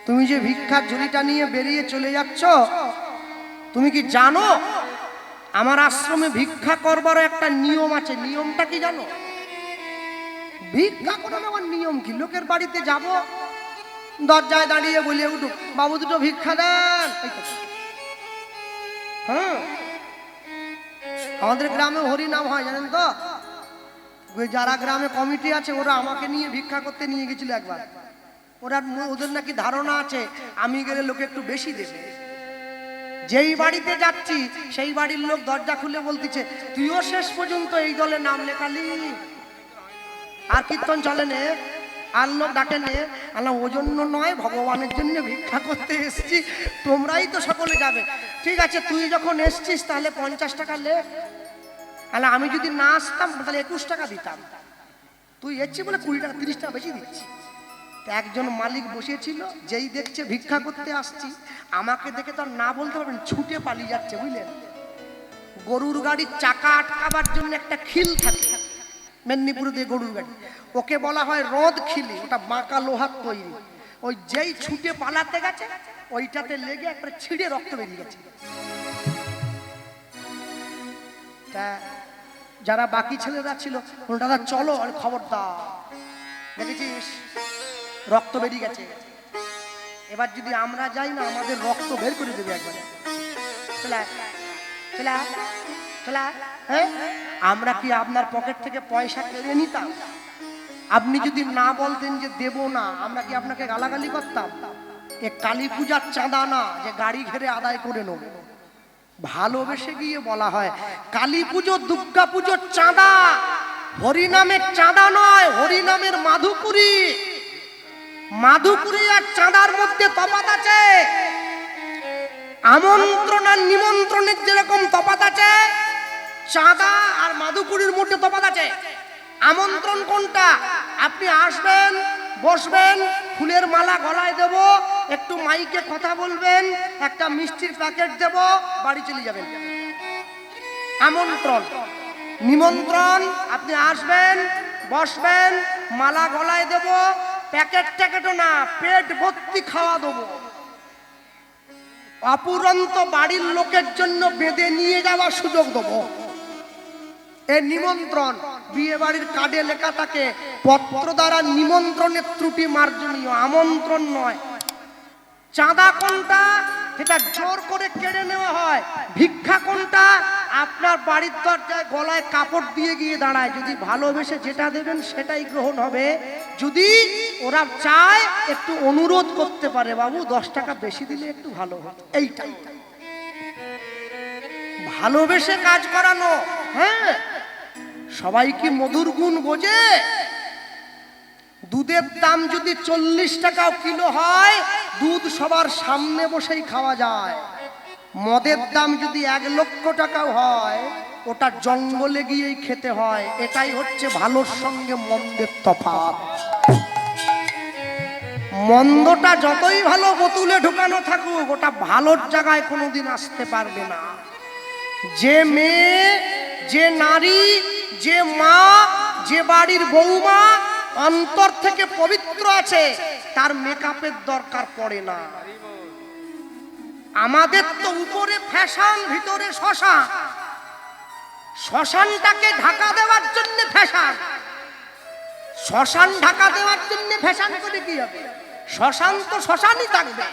তুমি যে ভিক্ষার ঝুলিটা নিয়ে বেরিয়ে চলে যাচ্ছ, তুমি কি জানো আমার আশ্রমে ভিক্ষা করবার একটা নিয়ম আছে? নিয়মটা কি জানো? ভিক্ষা করে নেওয়ার নিয়ম কি? লোকের বাড়িতে যাব, দরজায় দাঁড়িয়ে বলে উঠুক, বাবু দুটো ভিক্ষা দেন। হ্যাঁ, আমাদের গ্রামে হরি নাম হয় জানেন তো? ওই যারা গ্রামে কমিটি আছে ওরা আমাকে নিয়ে ভিক্ষা করতে নিয়ে গেছিল একবার। ওদের নাকি ধারণা আছে আমি গেলে লোকে একটু বেশি দেবে। যেই বাড়িতে যাচ্ছি সেই বাড়ির লোক দরজা খুলে বলতেছে, তুইও শেষ পর্যন্ত এই দলে নাম লেখালি, আর কীর্তন চলে নে, আর লোক ডাকে নে। আল্লাহ, ও জন্য নয়, ভগবানের জন্য ভিক্ষা করতে এসছি, তোমরাই তো সকলে যাবে। ঠিক আছে, তুই যখন এসছিস তাহলে 50 টাকা লে। আল্লাহ, আমি যদি না আসতাম তাহলে 21 টাকা দিতাম। তুই এসছি বলে 20 টাকা 30 টাকা বেশি দিচ্ছি। একজন মালিক বসেছিল, যেই দেখছে ভিক্ষা করতে আসছি, আমাকে দেখে তো আর না বলতে পারবেন, ছুটে পালিয়ে যাচ্ছে, বুঝলেন? গরুর গাড়ির চাকা আটকাবার জন্য একটা খিল থাকে মেদিনীপুরে দিয়ে, গরুর গাড়ি, ওকে বলা হয় রোদ খিলি, ওটা বাঁকা লোহার তৈরি। ওই যেই ছুটে পালাতে গেছে ওইটাতে লেগে একটা ছিঁড়ে রক্ত বেরিয়ে গেছে। তা যারা বাকি ছেলেরা ছিল, দাদা চলো, আর খবরদার, দেখেছিস রক্ত বেরিয়ে গেছে, এবার যদি আমরা যাই না আমাদের রক্ত বের করে দেবে একবারে। হ্যাঁ, আমরা কি আপনার পকেট থেকে পয়সা কেড়ে নিতাম? আপনি যদি না বলতেন যে দেব না, আমরা কি আপনাকে গালাগালি করতাম? এ কালী পূজার চাঁদা না যে গাড়ি ঘেরে আদায় করে নেব। ভালোবেসে গিয়ে বলা হয়, কালী পুজো দুর্গা পুজোর চাঁদা, হরিনামের চাঁদা নয়, হরিনামের মাধুপুরী। মাধুপুরী আর চাঁদার মধ্যে তফাৎ আছে। আমন্ত্রণ আর নিমন্ত্রণের যেরকম তফাৎ আছে, চাঁদা আর মাধুপুরীর মধ্যে তফাৎ আছে। আমন্ত্রণ কোনটা? আপনি আসবেন, বসবেন, ফুলের মালা গলায় দেব, একটু মাইকে কথা বলবেন, একটা মিষ্টির প্যাকেট দেব, বাড়ি চলে যাবেন। আমন্ত্রণ। নিমন্ত্রণ, আপনি আসবেন, বসবেন, মালা গলায় দেব, প্যাকেট ট্যাকেটও না, পেট ভর্তি খাওয়া দেবো। অপুরন্ত বাড়ির লোকের জন্য বেঁধে নিয়ে যাওয়ার সুযোগ দেবো। এ নিমন্ত্রণ। বিয়ে বাড়ির কার্ডে লেখা থাকে পত্র দ্বারা নিমন্ত্রণের ত্রুটি মার্জনীয়, আমন্ত্রণ নয়। চাঁদা কোনটা? সেটা জোর করে কেড়ে নেওয়া হয়। ভিক্ষা কোনটা? আপনার বাড়ির দরজায় গলায় কাপড় দিয়ে গিয়ে দাঁড়ায়, যদি ভালোবেসে যেটা দেবেন সেটাই গ্রহণ হবে। যদি ওরা চায় একটু অনুরোধ করতে পারে, বাবু 10 টাকা বেশি দিলে একটু ভালো হতো। এইটাই ভালোবেসে কাজ করানো। হ্যাঁ, সবাই কি মধুর গুণ বোঝে? দুধের দাম যদি 40 টাকা কিলো হয়, দুধ সবার সামনে বসেই খাওয়া যায়। মদের দাম যদি 1 লক্ষ টাকাও হয়, ওটা জঙ্গলে গিয়েই খেতে হয়। এটাই হচ্ছে ভালোর সঙ্গে মন্দের তফাৎ। মন্দটা যতই ভালো বোতলে ঢুকানো থাকুক, ওটা ভালোর জায়গায় কোনোদিন আসতে পারবে না। যে মেয়ে, যে নারী, যে মা, যে বাড়ির বৌমা অন্তর থেকে পবিত্র আছে, তার মেকআপের দরকার পড়ে না। আমাদের তো উপরে ফ্যাশন, ভিতরে শ্মশান। শ্মশানটাকে ঢাকা দেওয়ার জন্য ফ্যাশন, শ্মশান ঢাকা দেওয়ার জন্য ফ্যাশন করে কি হবে? শ্মশান তো শ্মশানই থাকবে।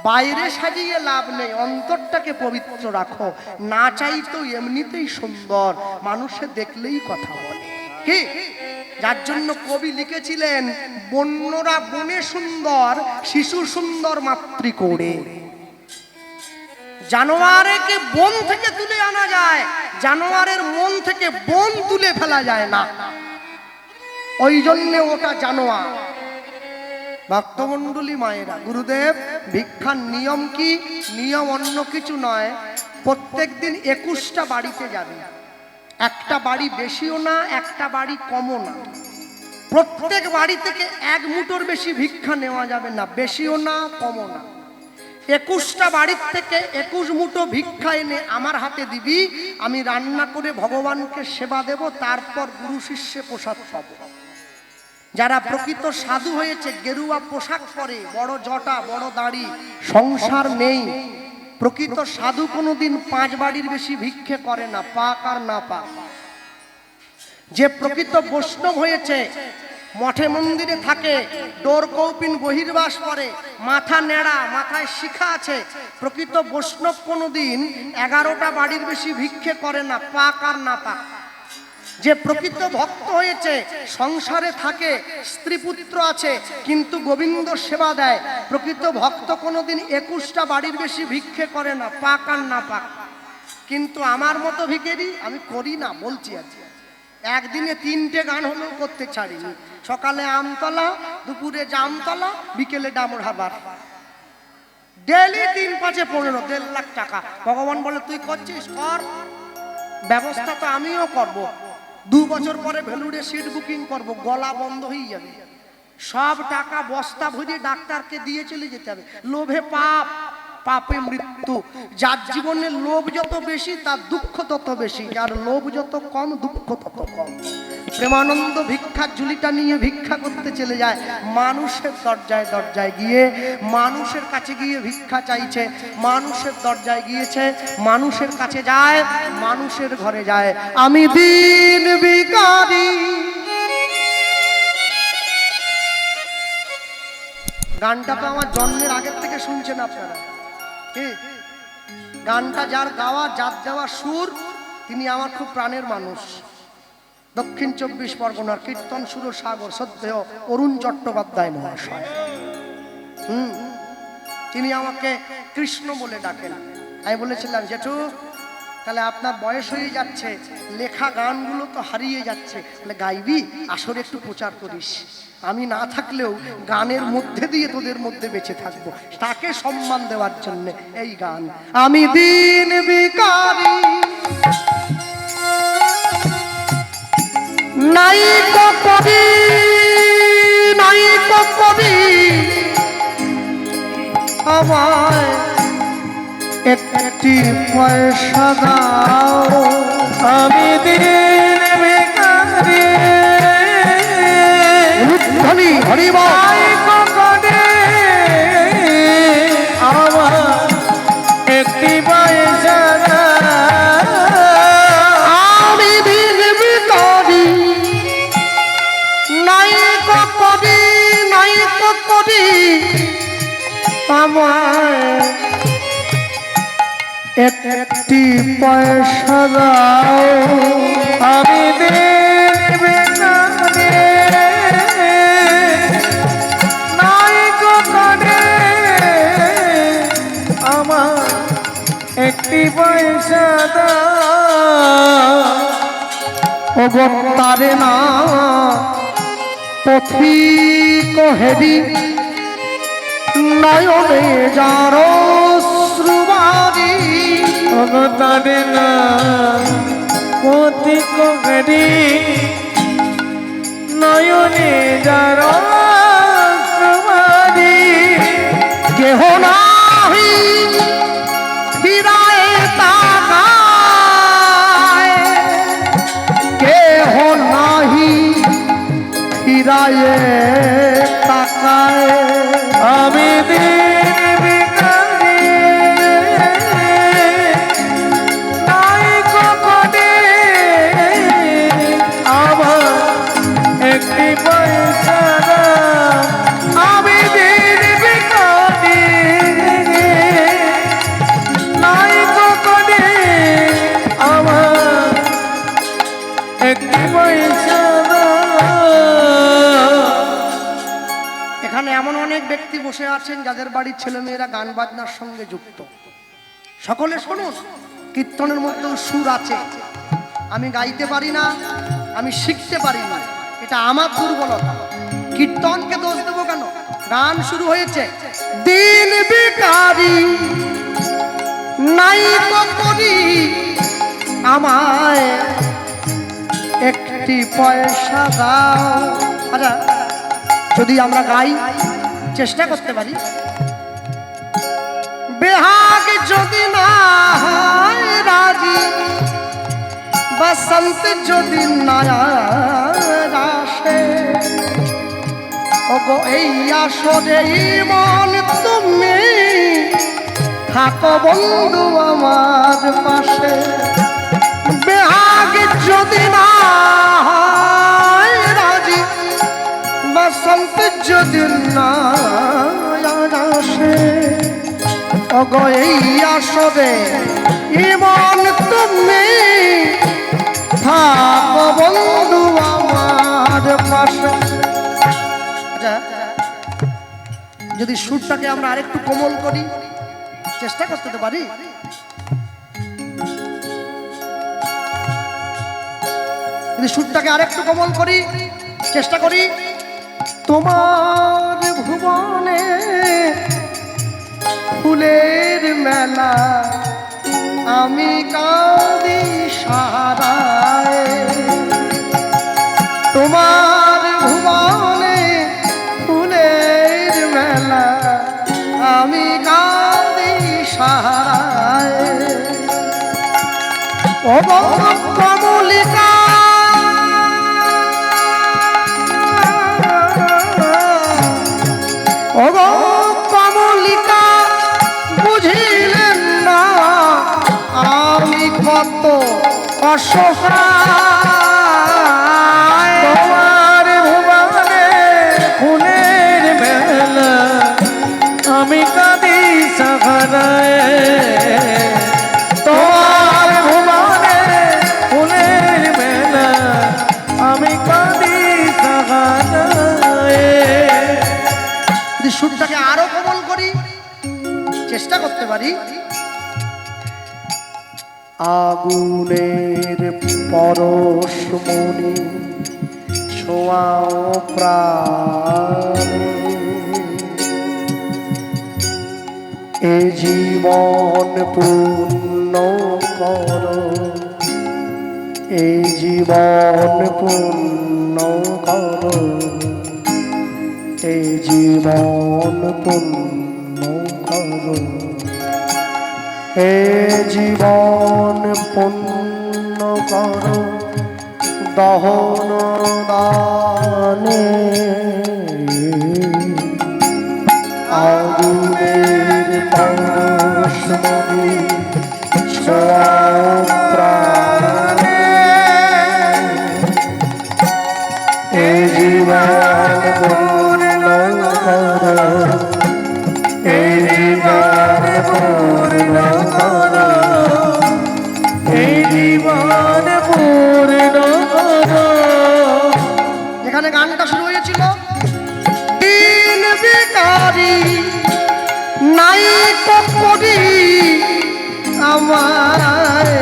বাইরে সাজিয়ে লাভ নেই, অন্তরটাকে পবিত্র রাখো। না চাই তো এমনিতেই সুন্দর, মানুষে দেখলেই কথা বলে। কি? যার জন্য কবি লিখেছিলেন, বন্যরা বনে সুন্দর, শিশু সুন্দর মাতৃ করে। জানোয়ারকে বন থেকে তুলে আনা যায়, জানোয়ারের মন থেকে বন তুলে ফেলা যায় না। ওই জন্য ওটা জানোয়ার। ভক্তমণ্ডলী মায়েরা, গুরুদেব ভিক্ষার নিয়ম কি? নিয়ম অন্য কিছু নয়, প্রত্যেক দিন 21টা বাড়িতে যাবে। একটা বাড়ি বেশিও না, একটা বাড়ি কমও না। প্রত্যেক বাড়ি থেকে 1 মুঠোর বেশি ভিক্ষা নেওয়া যাবে না, বেশিও না কমও না। 21টা বাড়ির থেকে 21 মুঠো ভিক্ষা এনে আমার হাতে দিবি, আমি রান্না করে ভগবানকে সেবা দেব, তারপর গুরু শিষ্যে প্রসাদ পাবো। যারা প্রকৃত সাধু হয়েছে, গেরুয়া পোশাক পরে, বড় জটা, বড় দাড়ি, সংসার নেই, প্রকৃত সাধু কোনোদিন 5 বাড়ির বেশি ভিক্ষে করে না, পাক আর না পাক। যে প্রকৃত বৈষ্ণব হয়েছে, মঠে মন্দিরে থাকে, ডোর কৌপিন বহির্বাস করে, মাথা নেড়া, মাথায় শিখা আছে, প্রকৃত বৈষ্ণব কোনোদিন 11টা বাড়ির বেশি ভিক্ষে করে না, পাক আর না পাক। যে প্রকৃত ভক্ত হয়েছে, সংসারে থাকে, স্ত্রী পুত্র আছে, কিন্তু গোবিন্দ সেবা দেয়, প্রকৃত ভক্ত কোনোদিন 21টা বাড়ির বেশি ভিক্ষে করে না, পাক আর না পাক। কিন্তু আমার মতো ভিখারি আমি করি না, বলছি আছি, একদিনে 3টে গান হলেও করতে ছাড়িনি। সকালে আমতলা, দুপুরে জামতলা, বিকেলে ডামরহাবার, ডেলি 3 5 15, 1.5 লাখ টাকা। ভগবান বলে তুই করছিস কর, ব্যবস্থা তো আমিও করব। 2 বছর পরে ভেলুরে সিট বুকিং করব, গলা বন্ধ হয়ে যাবে। সব টাকা বস্তা ভরিয়ে ডাক্তারকে দিয়ে চলে যেতে হবে। লোভে পাপ, পাপে মৃত্যু। যার জীবনে লোভ যত বেশি, তার দুঃখ তত বেশি। যার লোভ যত কম, দুঃখ তত কম। প্রেমানন্দ ভিক্ষার ঝুলিটা নিয়ে ভিক্ষা করতে চলে যায়, মানুষের দরজায় দরজায় গিয়ে, মানুষের কাছে গিয়ে ভিক্ষা চাইছে, মানুষের দরজায় গিয়েছে, মানুষের কাছে যায়, মানুষের ঘরে যায়। আমি দীন ভিখারি। গানটা তো আমার জন্মের আগের থেকে শুনছেন আপনারা। গানটা যার গাওয়া, যার দেওয়া সুর, তিনি আমার খুব প্রাণের মানুষ। দক্ষিণ 24 পরগনার কীর্তন সুর সাগর শ্রদ্ধেয় অরুণ চট্টোপাধ্যায় মহাশয়। তিনি আমাকে কৃষ্ণ বলে ডাকেন। আমি বলেছিলাম, জেঠু তাহলে আপনার বয়স হয়ে যাচ্ছে, লেখা গানগুলো তো হারিয়ে যাচ্ছে, তাহলে গাইবি, আসরে একটু প্রচার করিস। আমি না থাকলেও গানের মধ্যে দিয়ে তোদের মধ্যে বেঁচে থাকবো, তাকে সম্মান দেওয়ার জন্য এই গান। আমি দীন ভিখারি, নাই কো কবি, নাই কো কবি, আমায় একটি পয়সা দাও। আমি দীন ভিখারি, ধনী হরি বল। নাই কো কবি, আমার একটি পয়সা দাও। আমি দীন ভিখারি, নাই কো কবি, নাই কো কবি, আমায় একটি পয়সা দাও। আমি দীন ভিখারি, নাই কো কবি, আমার একটি পয়সা দাও। ও গত্তারে না পথিক হেরি, নয়নে যার শ্রুবারি, ভগতারে না পথিক হেরি, নয়নে যার শ্রুবারি। কেহ নাহি ফিরায় তাকায়, কেহ নাহি ফিরায় তাকায়। আমি দীন ভিখারি, নাই কো কবি, আমার একটি পয়সা দাও। আমি দীন ভিখারি, নাই কো কবি, আমার একটি পয়সা দাও। এখানে এমন অনেক ব্যক্তি বসে আছেন যাদের বাড়ির ছেলেমেয়েরা গান বাজনার সঙ্গে যুক্ত। সকলে শুনুন, কীর্তনের মধ্যেও সুর আছে। আমি গাইতে পারি না, আমি শিখতে পারি না, এটা আমার দুর্বলতা। কীর্তনকে দোষ দেবো কেন? গান শুরু হয়েছে। দিন ভিখারি নাই তো করি আমায় একটি পয়সা দাও। আচ্ছা, যদি আমরা গাই, চেষ্টা করতে পারি। বেহাগ যদি না হয় রাজি, বসন্ত যদি না আসে, ওগো এই আসরে মন তুমি থাকো বন্ধু আমার পাশে। বেহাগ যদি না হয় রাজি, বসন্ত যদি না আসে, ওগো এই আসরে মন তুমি থাকো বন্ধু আমার পাশে। আচ্ছা, যদি সুরটাকে আমরা আরেকটু কোমল করি, চেষ্টা করতে তো পারি। যদি সুরটাকে আরেকটু কোমল করি, চেষ্টা করি। তোমার ভুবনে ফুলের মেলা, আমি কাঁদি সারায়। তোমার ভুবনে ফুলের মেলা, আমি কাঁদি সারায়। ও কমলিকা কত অসহায়। তোমার ভুবনে ফুলের মেলা, আমি কাঁদি সাহারায়। তোমার ভুবনে ফুলের মেলা, আমি কাঁদি সাহারায়। যদি সুরটাকে আরো কোমল করি, চেষ্টা করতে পারি। আগুনের পরশমণি ছোঁয়াও প্রাণে, এ জীবন পূর্ণ করো, এ জীবন পূর্ণ করো, এ জীবন পূর্ণ করো, হে জীবন পূর্ণ করো দহন দানে। আগুনের পরশমণি ছোঁয়াও প্রাণে, হে জীবন পূর্ণ করো, হে জীবন পূর্ণ করো, হে জীবন পূর্ণ করো। যেখানে গানটা শুরু হয়েছিল, দিন ভিখারি নাই তো করি আমায়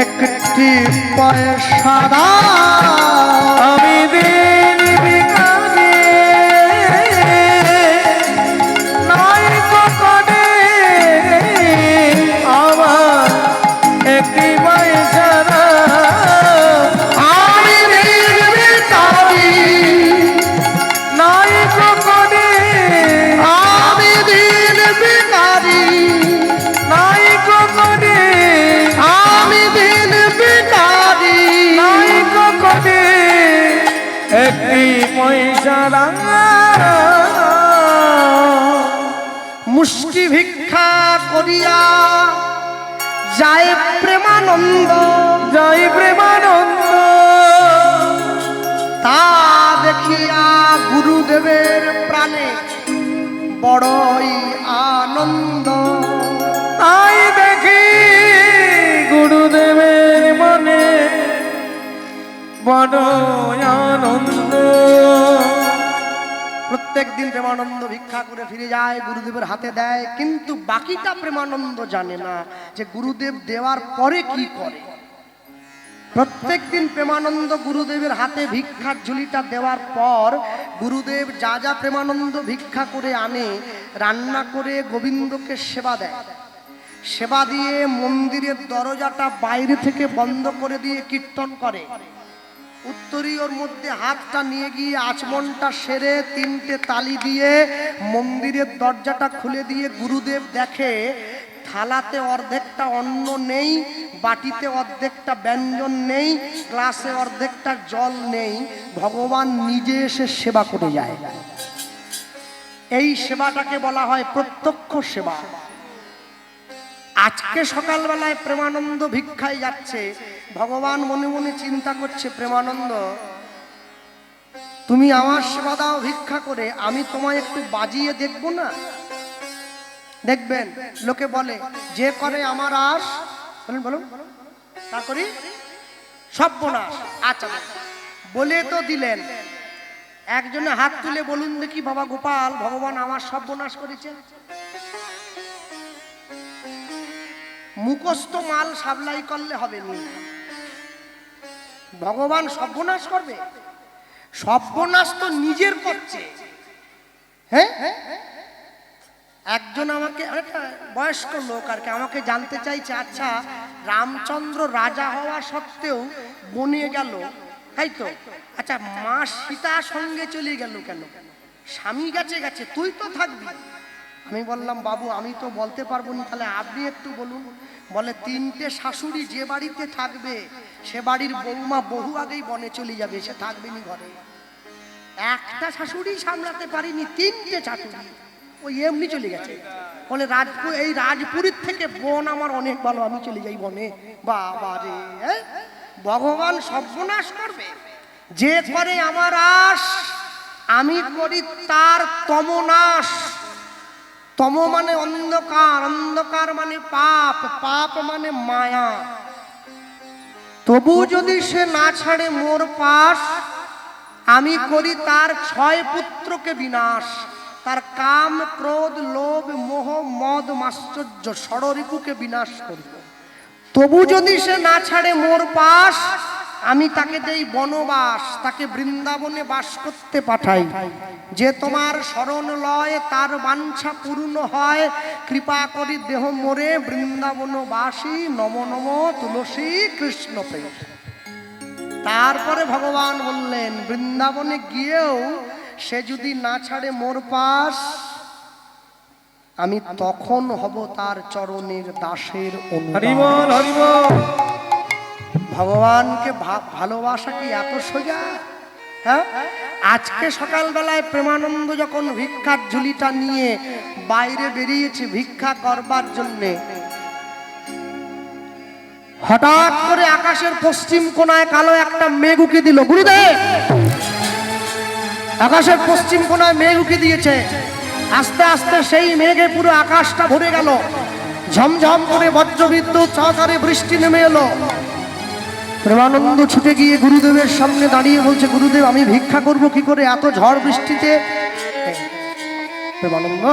একটি পয়সা দাও। আমি দিন ভিখারি নাই তো করি, আমার একটি পয়সা দাও। আমি দিন ভিখারি নাই তো করি, আমি দিন ভিখারি নাই তো করি, আমি দিন ভিখারি নাই তো করি, একটি পয়সা দাও। মুষ্টি ভিক্ষা করিয়া যায় প্রেমানন্দ, জয় প্রেমানন্দ। তা দেখিয়া গুরুদেবের প্রাণে বড়ই আনন্দ। তাই দেখি গুরুদেবের মনে বড় আনন্দ। প্রত্যেক দিন প্রেমানন্দ ভিক্ষা করে ফিরে যায়, গুরুদেবের হাতে দেয়, কিন্তু বাকিটা প্রেমানন্দ জানে না যে গুরুদেব দেওয়ার পরে কি করে। প্রত্যেক দিন প্রেমানন্দ গুরুদেবের হাতে ভিক্ষার ঝুলিটা দেওয়ার পর গুরুদেব যা যা প্রেমানন্দ ভিক্ষা করে আনে রান্না করে গোবিন্দকে সেবা দেয়। সেবা দিয়ে মন্দিরের দরজাটা বাইরে থেকে বন্ধ করে দিয়ে কীর্তন করে। উত্তরীয়র মধ্যে হাতটা নিয়ে গিয়ে আচমনটা সেরে 3টে তালি দিয়ে মন্দিরের দরজাটা খুলে দিয়ে গুরুদেব দেখে থালাতে অর্ধেকটা অন্ন নেই, বাটিতে অর্ধেকটা ব্যঞ্জন নেই, গ্লাসে অর্ধেকটা জল নেই। ভগবান নিজে এসে সেবা করে যায়। এই সেবাটাকে বলা হয় প্রত্যক্ষ সেবা। আজকে সকালবেলায় প্রেমানন্দ ভিক্ষায় যাচ্ছে, ভগবান মনে মনে চিন্তা করছে, প্রেমানন্দ তুমি আমার সেবা দাও ভিক্ষা করে, আমি তোমায় একটু বাজিয়ে দেখবো না? দেখবেন লোকে বলে যে করে আমার আশ, বলুন বলুন তা করি সর্বনাশ। আচ্ছা বলে তো দিলেন, একজনে হাত তুলে বলুন দেখি বাবা গোপাল, ভগবান আমার সর্বনাশ করেছে? মুখস্থ মাল সাবলাই করলে হবে না, ভগবান সর্বনাশ করবে? সর্বনাশ তো নিজের করছে। হ্যাঁ, একজন আমাকে, একটা বয়স্ক লোক আর কি, আমাকে জানতে চাইছে, আচ্ছা রামচন্দ্র রাজা হওয়া সত্ত্বেও বনে গেল, তাই তো? আচ্ছা মা সীতা সঙ্গে চলে গেল কেন? স্বামী গেছে গেছে, তুই তো থাকবি। আমি বললাম বাবু আমি তো বলতে পারবো না, তাহলে আপনি একটু বলুন। বলে 3টে শাশুড়ি যে বাড়িতে থাকবে সে বাড়ির বৌমা বহু আগেই বনে চলে যাবে, সে থাকবে নি ঘরে। একটা শাশুড়ি সামলাতে পারিনি, 3টে শাশুড়ি ওই এমনি চলে গেছে। বলে রাজপুর, এই রাজপুরীর থেকে বন আমার অনেক ভালো, আমি চলে যাই বনে। বাবা রে, ভগবান সর্বনাশ করবে? যে করে আমার আশ আমি করি তার তমনাশ। তম মানে অন্ধকার, অন্ধকার মানে পাপ, পাপ মানে মায়া। তবু যদি সে না ছাড়ে মোর পাশ, আমি করি তার 6 পুত্রকে বিনাশ। তার কাম ক্রোধ লোভ মোহ মদ মাশ্চর্য ষড়রিপুকে বিনাশ করব। তবু যদি সে না ছাড়ে মোর পাশ, আমি তাকে দেই বনবাস, তাকে বৃন্দাবনে বাস করতে পাঠাই। যে তোমার শরণ লয় তার বাঞ্ছা পূর্ণ হয়, কৃপা করি দেহ মোরে বৃন্দাবনবাসী, নম নম তুলসী কৃষ্ণ প্রেম। তারপরে ভগবান বললেন বৃন্দাবনে গিয়েও সে যদি না ছাড়ে মোর পাশ, আমি তখন হব তার চরণের দাসের হরিবল হরিবল। ভগবানকে ভালোবাসা কি এত সোজা? হ্যাঁ, আজকে সকালবেলায় প্রেমানন্দ যখন ভিক্ষার ঝুলিটা নিয়ে বাইরে বেরিয়েছে ভিক্ষা করবার জন্যে, হঠাৎ করে আকাশের পশ্চিম কোণায় কালো একটা মেঘ উকি দিল। গুরুদেব, আকাশের পশ্চিম কোণায় মেঘ উকি দিয়েছে। আস্তে আস্তে সেই মেঘে পুরো আকাশটা ভরে গেল। ঝমঝম করে বজ্রবিদ্যুৎ সহকারে বৃষ্টি নেমে এলো। প্রেমানন্দ ছুটে গিয়ে গুরুদেবের সামনে দাঁড়িয়ে বলছে, গুরুদেব আমি ভিক্ষা করব কি করে এত ঝড় বৃষ্টিতে? প্রেমানন্দ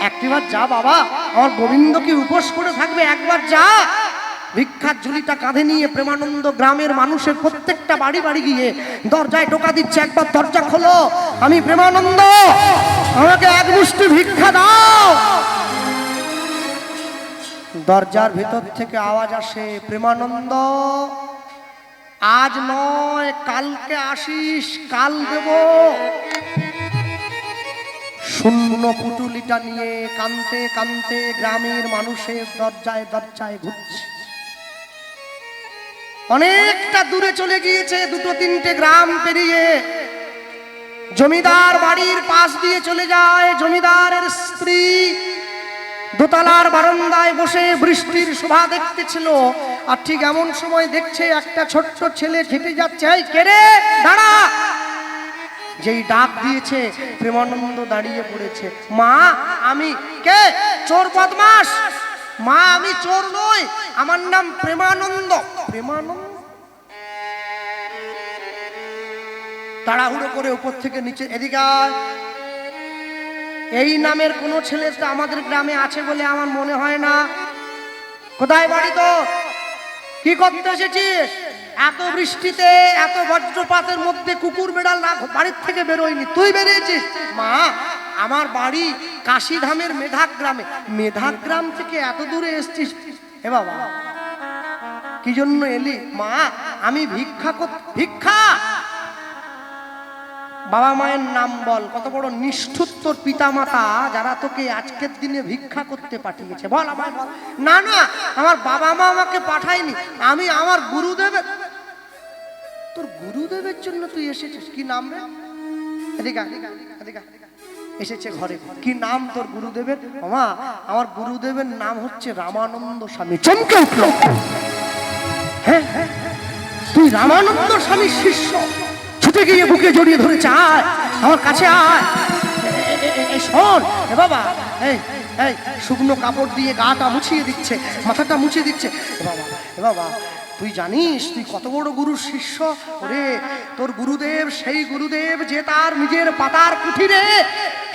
একটিবার যা বাবা, আমার গোবিন্দ কি উপোস করে থাকবে? একবার যা। ভিক্ষার ঝুলিটা কাঁধে নিয়ে প্রেমানন্দ গ্রামের মানুষের প্রত্যেকটা বাড়ি বাড়ি গিয়ে দরজায় টোকা দিচ্ছে, একবার দরজা খোলো, আমি প্রেমানন্দ, আমাকে এক মুষ্টি ভিক্ষা দাও। দরজার ভেতর থেকে আওয়াজ আসে, প্রেমানন্দ আজ নয় কালকে আসিস, কাল দেব। শূন্য পুটুলিটা নিয়ে কাঁদতে কাঁদতে গ্রামের মানুষের দরজায় দরজায় ঘুরছে। অনেকটা দূরে চলে গিয়েছে, 2-3টে গ্রাম পেরিয়ে জমিদার বাড়ির পাশ দিয়ে চলে যায়। জমিদারের স্ত্রী দোতলার বারান্দায় বসে বৃষ্টির শোভা দেখতেছিল। আর ঠিক এমন সময় দেখছে একটা ছোট্ট ছেলে হেঁটে যাচ্ছে। এই কে রে, দাঁড়া। যেই ডাক দিয়েছে প্রেমানন্দ দাঁড়িয়ে পড়েছে। মা আমি। কে? চোর বদমাস। মা আমি চোর নই, আমার নাম প্রেমানন্দ। প্রেমানন্দ? তাড়াহুড়ো করে উপর থেকে নিচে, এদিকে আয়। এই নামের কোন ছেলে তো আমাদের গ্রামে আছে বলে আমার মনে হয় না। কোথায় বাড়ি তো? কি করতে এসেছিস? এত বৃষ্টিতে এত বজ্রপাতের মধ্যে কুকুর বেড়াল না বাড়ির থেকে বেরোয়নি, তুই বেরিয়েছিস? মা, আমার বাড়ি কাশীধামের মেধাগ্রামে। মেধাগ্রাম থেকে এত দূরে এসেছিস? এ বাবা, কি জন্য এলি? মা, আমি ভিক্ষা। বাবা মায়ের নাম বল। কত বড় নিষ্ঠুর তোর পিতা মাতা, যারা তোকে আজকের দিনে ভিক্ষা করতে পাঠিয়েছে। বল আমায় বল। না না, আমার বাবা মা আমাকে পাঠায়নি, আমি আমার গুরুদেবের। তোর গুরুদেবের জন্য তুই এসেছিস? কি নাম রে? এদিকে এসেছে ঘরে। কি নাম তোর গুরুদেবের? মামা, আমার গুরুদেবের নাম হচ্ছে রামানন্দ স্বামী। চমকে উঠল। হ্যাঁ, তুই রামানন্দ স্বামীর শিষ্য? ছুটে গিয়ে বুকে জড়িয়ে ধরেছে। আয় আমার কাছে আয়। শোন এ বাবা, এই এই শুকনো কাপড় দিয়ে গাটা মুছিয়ে দিচ্ছে, মাথাটা মুছিয়ে দিচ্ছে। এ বাবা, তুই জানিস তুই কত বড় গুরুর শিষ্য? ওরে, তোর গুরুদেব সেই গুরুদেব যে তার নিজের পাতার কুঠিরে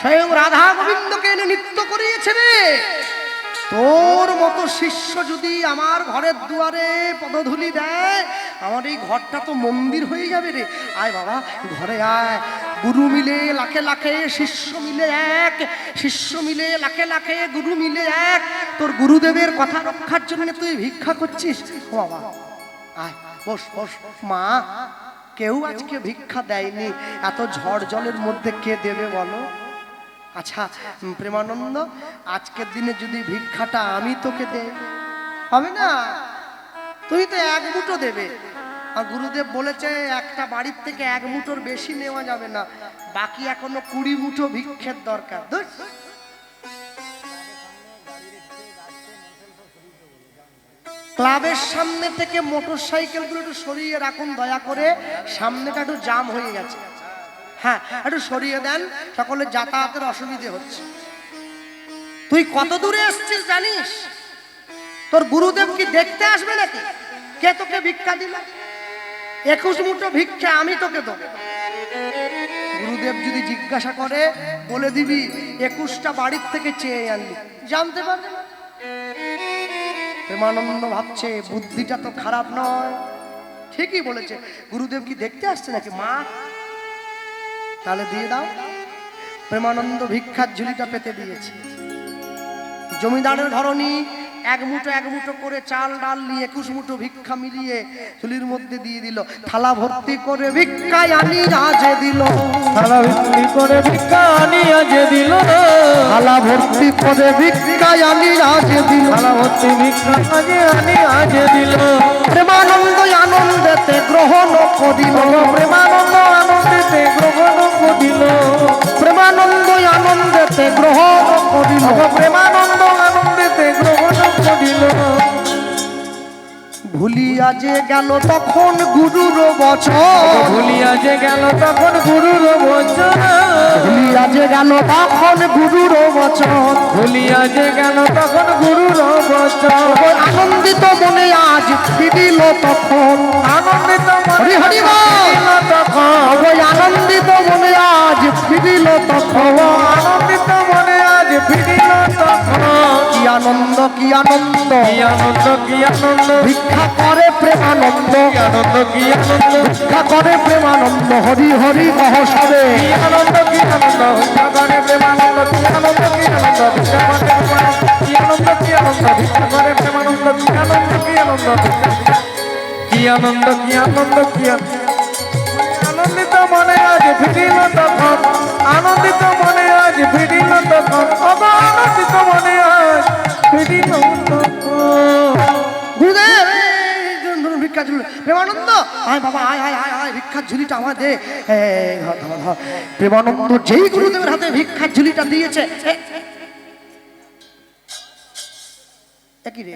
স্বয়ং রাধা গোবিন্দকে এনে নৃত্য করিয়েছে রে। তোর মতো শিষ্য যদি আমার ঘরের দুয়ারে পদধূলি দেয়, আমার এই ঘরটা তো মন্দির হয়ে যাবে রে। আয় বাবা, ঘরে আয়। গুরু মিলে লাখে লাখে, শিষ্য মিলে এক, শিষ্য মিলে লাখে লাখে, গুরু মিলে এক। তোর গুরুদেবের কথা রক্ষার জন্য তুই ভিক্ষা করছিস? ও বাবা, আয় বস বস। মা, কেউ আজকে ভিক্ষা দেয়নি, এত ঝড় জলের মধ্যে কে দেবে বলো? আচ্ছা প্রেমানন্দ, আজকের দিনে যদি ভিক্ষাটা আমি তোকে দেই, হবে না? তুমি তো এক মুঠো দেবে। আর গুরুদেব বলেছে একটা বাড়ির থেকে এক মুঠোর বেশি নেওয়া যাবে না, বাকি এখনো 20 মুঠো ভিক্ষের দরকার। ক্লাবের সামনে থেকে মোটর সাইকেলগুলো একটু সরিয়ে রাখুন দয়া করে, সামনেটা একটু জাম হয়ে গেছে। হ্যাঁ, একটু সরিয়ে দেন, সকলের যাতায়াতের অসুবিধে হচ্ছে। তুই কত দূরে এসেছিস জানিস? তোর গুরুদেব কি দেখতে আসবে নাকি? কে তোকে ভিক্ষা দিল? 21 মুঠো ভিক্ষা আমি তোকে দেবো। গুরুদেব যদি জিজ্ঞাসা করে, বলে দিবি 21টা বাড়ির থেকে চেয়ে আনলি, জানতে পারবে না। প্রেমানন্দ ভাবছে বুদ্ধিটা তো খারাপ নয়, ঠিকই বলেছে। গুরুদেব কি দেখতে আসছে নাকি? মা, তাহলে দিয়ে দাও। প্রেমানন্দ ভিক্ষার ঝুলিটা পেতে দিয়েছে। জমিদারের ধরনী এক মুঠো করে চাল ডাল নিয়ে 21 মুঠো ভিক্ষা মিলিয়ে ঝুলির মধ্যে দিয়ে দিল। থালা ভর্তি করে ভিক্ষা আনি আজে দিল, থালা ভর্তি করে ভিক্ষা আনি আজে দিল, থালা ভর্তি করে ভিক্ষা আনি আজে দিল, থালা ভর্তি ভিক্ষা আনি আজে দিল। প্রেমানন্দ আনন্দেতে গ্রহণ করিল, প্রেমানন্দ আনন্দেতে গ্রহণ করিল, প্রেমানন্দ আনন্দেতে গ্রহণ করিল, প্রেমানন্দ আনন্দেতে গ্রহণ করিল। ভুলিয়া যে গেল তখন গুরুর বচন, ভুলিয়া যে গেল তখন গুরুর বচন, ভুলিয়া যে গেল তখন গুরুর বচন, ভুলিয়া যে গেল তখন গুরুর বচন। আনন্দিত মনে আজ ফিরিল তখন, আনন্দিত হরি হরি ফিরিল তখন, ওই আনন্দিত মনে আজ ফিরিল তখন, আনন্দিত মনে আজ ফিরিল তখন। কি আনন্দ কি আনন্দ, কি আনন্দ কি আনন্দ, ভিক্ষা করে প্রেমানন্দ, কি আনন্দ কি আনন্দ, ভিক্ষা করে প্রেমানন্দ, হরি হরি কহ সবে। কি আনন্দ কি আনন্দ, ভিক্ষা করে প্রেমানন্দ, কি আনন্দ কি আনন্দ, ভিক্ষা করে প্রেমানন্দ, কি আনন্দ কি আনন্দ, ভিক্ষা করে প্রেমানন্দ, কি আনন্দ কি আনন্দ, কি আনন্দ কি আনন্দ কি আনন্দ। আনন্দিত মনে আজ ফিরিল তখন, আনন্দিত মনে আজ ফিরিল তখন, আনন্দিত মনে আজ ফিরিল তখন। গুরুদেব ধরুন ভিক্ষা ঝুলি। প্রেমানন্দ আয় বাবা, আয় আয় আয় আয়, ভিক্ষার ঝুলিটা আমার দে। প্রেমানন্দ যেই গুরুদেবের হাতে ভিক্ষার ঝুলিটা দিয়েছে, একই রে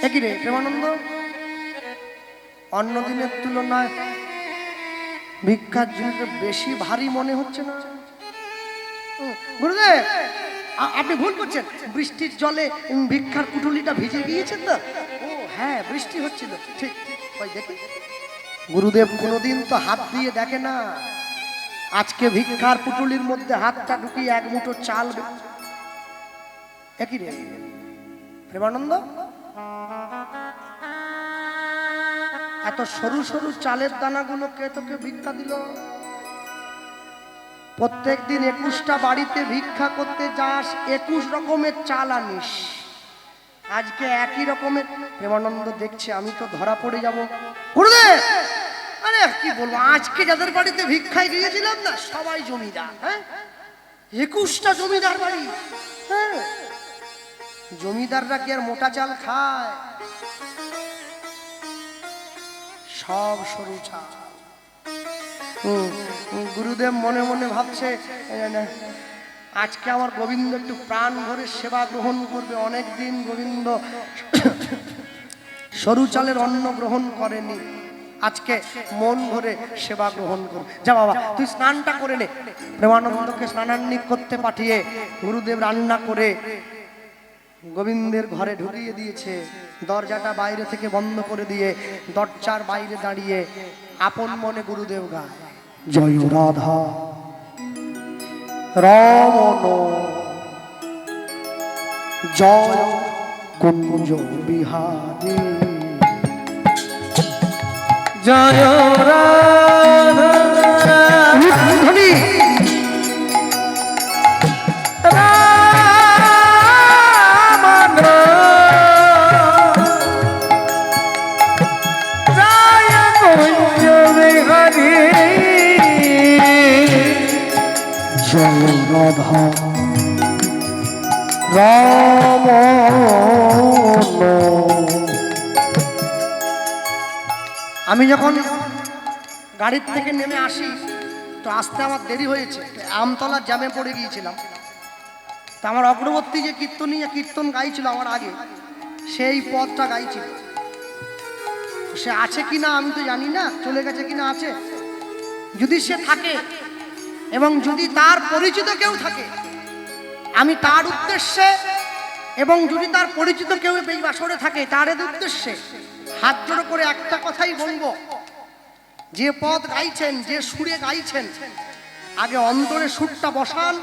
একই রে প্রেমানন্দ, অন্য দিনের তুলনায় ভিক্ষার ঝুলিটা বেশি ভারী মনে হচ্ছে না? গুরুদেব আপনি ভুল করছেন, বৃষ্টির জলে ভিক্ষার কুটুলিটা ভিজে গিয়েছে তো। ও হ্যাঁ, বৃষ্টি হচ্ছিল, ঠিক ঠিক। ওই দেখি, গুরুদেব কোনোদিন তো হাত দিয়ে দেখে না, আজকে ভিক্ষার পুটুলির মধ্যে হাতটা ঢুকিয়ে এক মুঠো চাল। একই রে প্রেমানন্দ, এত সরু সরু চালের দানাগুলো কে তোকে ভিক্ষা দিল? প্রত্যেক দিন 21টা বাড়িতে ভিক্ষা করতে যাস, 21 রকমের চাল আনিস, আজকে একই রকমের। প্রেমানন্দ দেখছে আমি তো ধরা পড়ে যাব। গুরুদেব, আরে কি বলবো, আজকে যাদের বাড়িতে ভিক্ষায় গিয়েছিলাম না সবাই জমিদার। হ্যাঁ, 21টা জমিদার বাড়ি। হ্যাঁ, জমিদাররা কি আর মোটা চাল খায়? সব সরু চাল। গুরুদেব মনে মনে ভাবছে আজকে আমার গোবিন্দ একটু প্রাণ ভরে সেবা গ্রহণ করবে। অনেকদিন গোবিন্দ সরু চালের অন্ন গ্রহণ করেনি, আজকে মন ভরে সেবা গ্রহণ করবে। যা বাবা তুই স্নানটা করে নে। প্রেমানন্দকে স্নানান্বিত করতে পাঠিয়ে গুরুদেব রান্না করে গোবিন্দের ঘরে ঢুকিয়ে দিয়েছে। দরজাটা বাইরে থেকে বন্ধ করে দিয়ে দরজার বাইরে দাঁড়িয়ে আপন মনে গুরুদেব গায়, জয় রাধা রমন জয় কুঞ্জ বিহারী, জয় রাধা ধ্বনি রামন জয় কুঞ্জ বিহারী, জয় রাধা রমন। আমি যখন গাড়ির থেকে নেমে আসি তো আসতে আমার দেরি হয়েছে, আমতলার জ্যামে পড়ে গিয়েছিলাম। তা আমার অগ্রবর্তী যে কীর্তন গাইছিল আমার আগে, সেই পদটা গাইছিল। সে আছে কিনা আমি তো জানি না, চলে গেছে কিনা আছে। যদি সে থাকে এবং যদি তার পরিচিত কেউ থাকে, আমি তার উদ্দেশ্যে, এবং যদি তার পরিচিত কেউ এই বাসরে থাকে তার উদ্দেশ্যে হাত জোড়ো করে একটা কথাই বলবো, যে পদ গাইছেন, যে সুরে গাইছেন, আগে অন্তরে সুরটা বসান,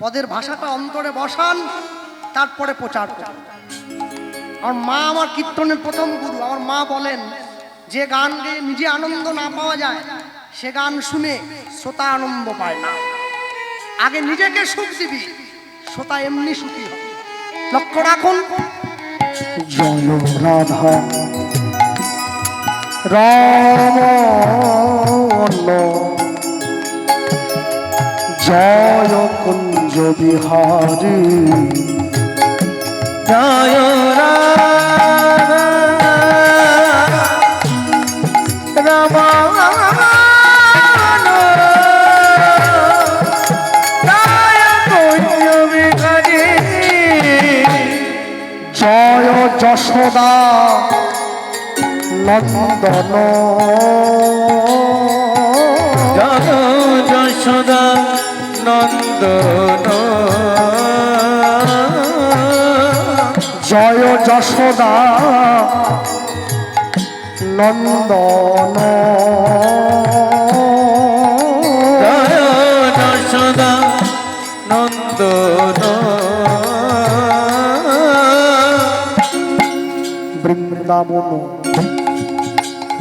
পদের ভাষাটা অন্তরে বসান, তারপরে প্রচার করুন। আমার মা আমার কীর্তনের প্রথম গুরু। আমার মা বলেন, যে গান গেয়ে নিজে আনন্দ না পাওয়া যায় সে গান শুনে শ্রোতা আনন্দ পায় না। আগে নিজেকে সুখ দিবি, শ্রোতা এমনি সুখী হবে। লক্ষ্য রাখুন, জয় রাধা রমন জয় কুঞ্জ বিহারী, জয় রাধা রমন জয় কুঞ্জ বিহারী, জয় যশোদা নন্দন, জয় যশোদা নন্দন, জয় যশোদা নন্দন, জয় যশোদা নন্দন, বৃন্দাবন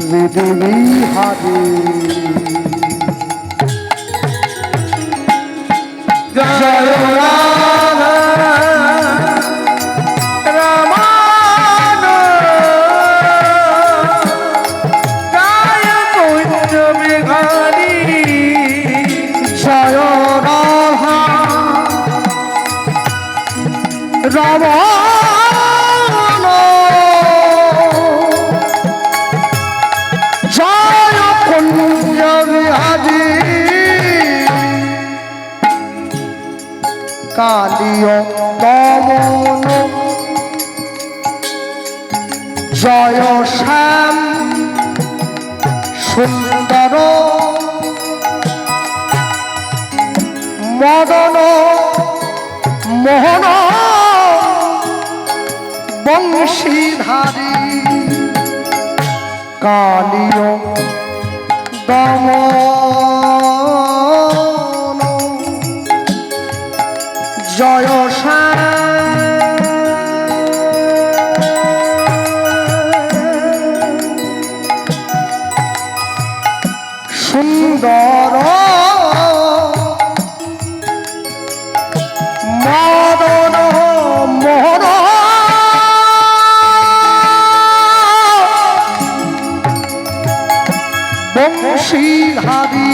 হৃদয় বিহারী, জয় রাধা রমন জয় কুঞ্জ বিহারী, জয় রাধা রমন জয় কুঞ্জ বিহারী, কালীয় দমন জয় শ্যাম সুন্দর, মদন মোহন বংশীধারী, কালীয় দমন জয় শ্যাম শ্রীধারী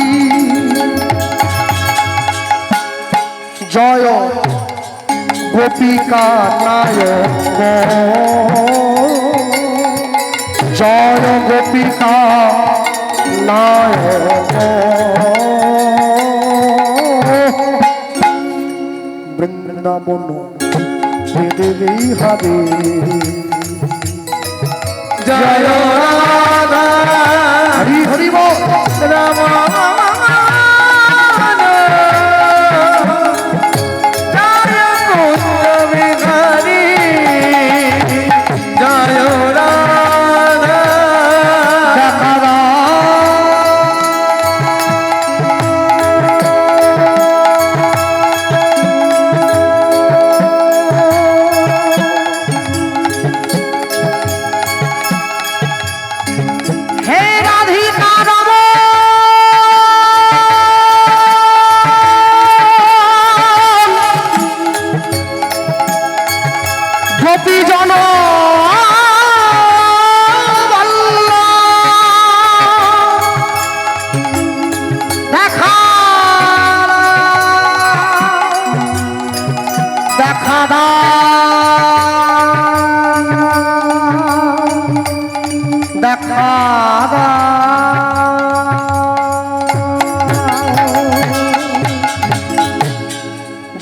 জয় গোপিকা নায়ক জয় গোপিকা নায়ক বৃন্দাবন দেবী হরে জয় রাধা হরি হরি বল রাম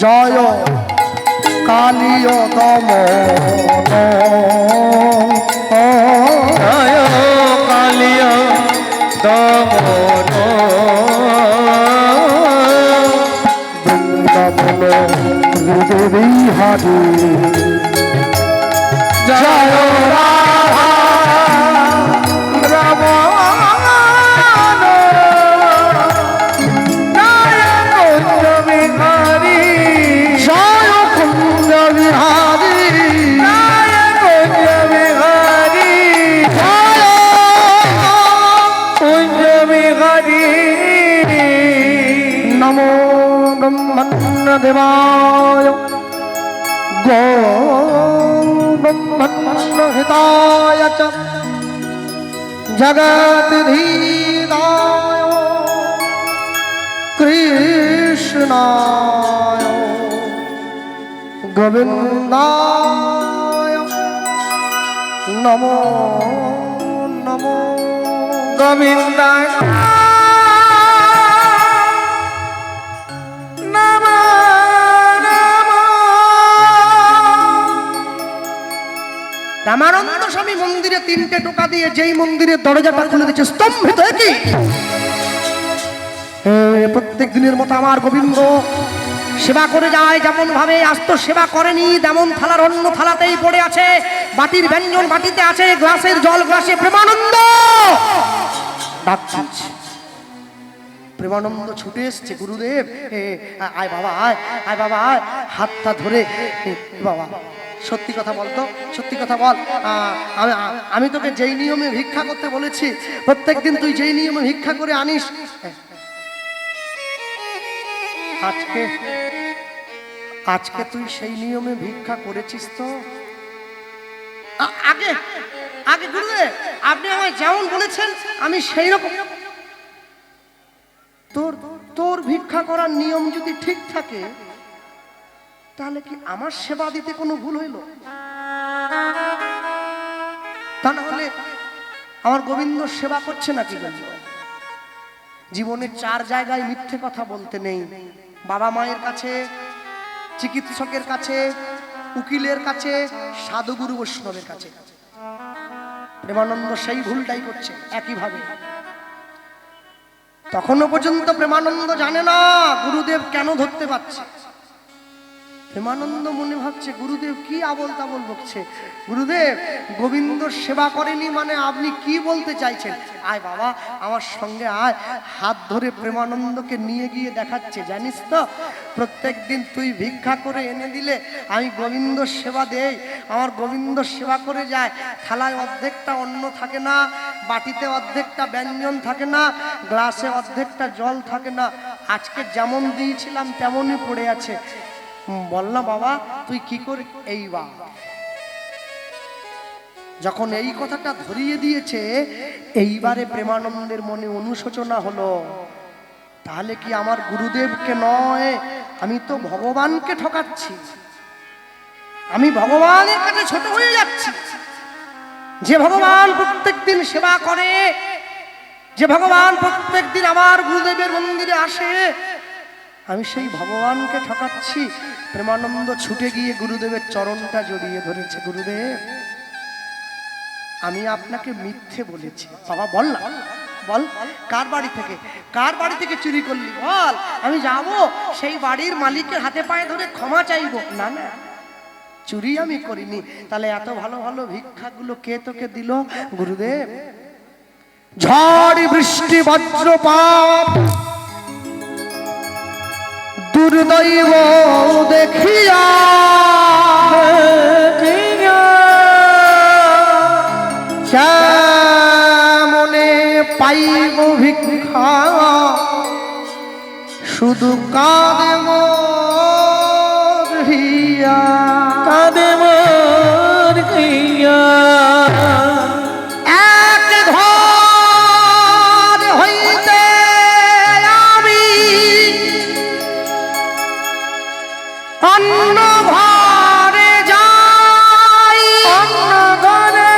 জয় কালীয় দমন জয় কালীয় দমন বৃন্দাবন দেবী হরি জয় রাধা রাম देवाय गो ब्रह्मण्डहिताय च जगद्धिदाय कृष्णाय गोविन्दाय नमो नमो गोविन्दाय রামানন্দ স্বামী মন্দিরে 3টে টোকা দিয়ে যেই মন্দিরের দরজাটা খুলে দিচ্ছে স্তম্ভিত কি প্রত্যেক দিনের মতো আমার গোবিন্দ সেবা করে যায়, যেমন ভাবে আজ তো সেবা করেনি, তেমন থালার অন্য থালাতেই পড়ে আছে, বাটির ব্যঞ্জন বাটিতে আছে, গ্লাসের জল গ্লাসে। প্রেমানন্দ ডাকছে, প্রেমানন্দ ছুটে এসছে। গুরুদেব আয় বাবা, আয় আয় বাবা, আয়, হাতটা ধরে বাবা সত্যি কথা বলতো, সত্যি কথা বল, আমি তোকে যেই নিয়মে ভিক্ষা করতে বলেছি প্রত্যেকদিন তুই যেই নিয়মে ভিক্ষা করে আনিস, আজকে আজকে তুই সেই নিয়মে ভিক্ষা করেছিস তো? আগে আগে গুরুদেব আপনি আমায় যেমন বলেছেন আমি সেই রকম। তোর তোর ভিক্ষা করার নিয়ম যদি ঠিক থাকে তাহলে কি আমার সেবা দিতে কোনো ভুল হইল? তা না হলে আমার গোবিন্দ সেবা করছে নাকি? জীবনে 4 জায়গায় মিথ্যে কথা বলতে নেই। বাবা মায়ের কাছে, চিকিৎসকের কাছে, উকিলের কাছে, সাধুগুরু বৈষ্ণবের কাছে। প্রেমানন্দ সেই ভুলটাই করছে একইভাবে। তখনও পর্যন্ত প্রেমানন্দ জানে না গুরুদেব কেন ধরতে পারছে। প্রেমানন্দ মনে ভাবছে গুরুদেব কি আবল তাবল বকছে, গুরুদেব গোবিন্দ সেবা করেনি মানে আপনি কি বলতে চাইছেন? আয় বাবা আমার সঙ্গে আয়। হাত ধরে প্রেমানন্দকে নিয়ে গিয়ে দেখাচ্ছে, জানিস তো প্রত্যেক দিন তুই ভিক্ষা করে এনে দিলে আমি গোবিন্দ সেবা দেই, আমার গোবিন্দ সেবা করে যায়। থালায় অর্ধেকটা অন্ন থাকে না, বাটিতে অর্ধেকটা ব্যঞ্জন থাকে না, গ্লাসে অর্ধেকটা জল থাকে না, আজকে যেমন দিয়েছিলাম তেমনই পড়ে আছে। বল না বাবা তুই কি করে? এই বাবা যখন এই কথাটা ধরিয়ে দিয়েছে, এইবারে প্রেমানন্দের মনে অনুশোচনা হলো, তাহলে কি আমার গুরুদেবকে নয়, আমি তো ভগবানকে ঠকাচ্ছি, আমি ভগবানের কাছে ছোট হয়ে যাচ্ছি। যে ভগবান প্রত্যেকদিন সেবা করে, যে ভগবান প্রত্যেকদিন আমার গুরুদেবের মন্দিরে আসে, আমি সেই ভগবানকে ঠকাচ্ছি। প্রেমানন্দ ছুটে গিয়ে গুরুদেবের চরণটা জড়িয়ে ধরেছে। গুরুদেব, আমি আপনাকে মিথ্যে বলেছি। বাবা বল না, বল কার বাড়ি থেকে চুরি করলি বল, আমি যাব সেই বাড়ির মালিকের হাতে পায়ে ধরে ক্ষমা চাইবো। না না, চুরি আমি করিনি। তাহলে এত ভালো ভালো ভিক্ষাগুলো কে তোকে দিল? গুরুদেব, ঝড় বৃষ্টি বজ্রপাত দুর্দৈব দেখিয়া কেমনে পাইব ভিক্ষা, শুধু কাঁদে মোর হিয়া, কাঁদে মোর হিয়া। এক ঘর হইতে আমি অন্য ঘরে যাই, অন্য ঘরে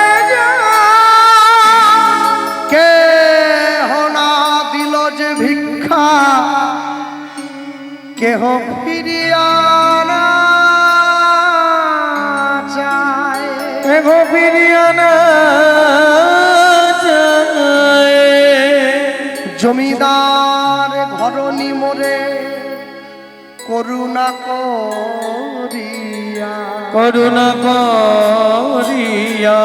কেহ না দিল যে ভিক্ষা, কেহ ফিরিয়া না যায়, কেহ ফিরিয়া না যায়। জমিদার ঘরনি মোরে করুণা করিয়া, করুণা করিয়া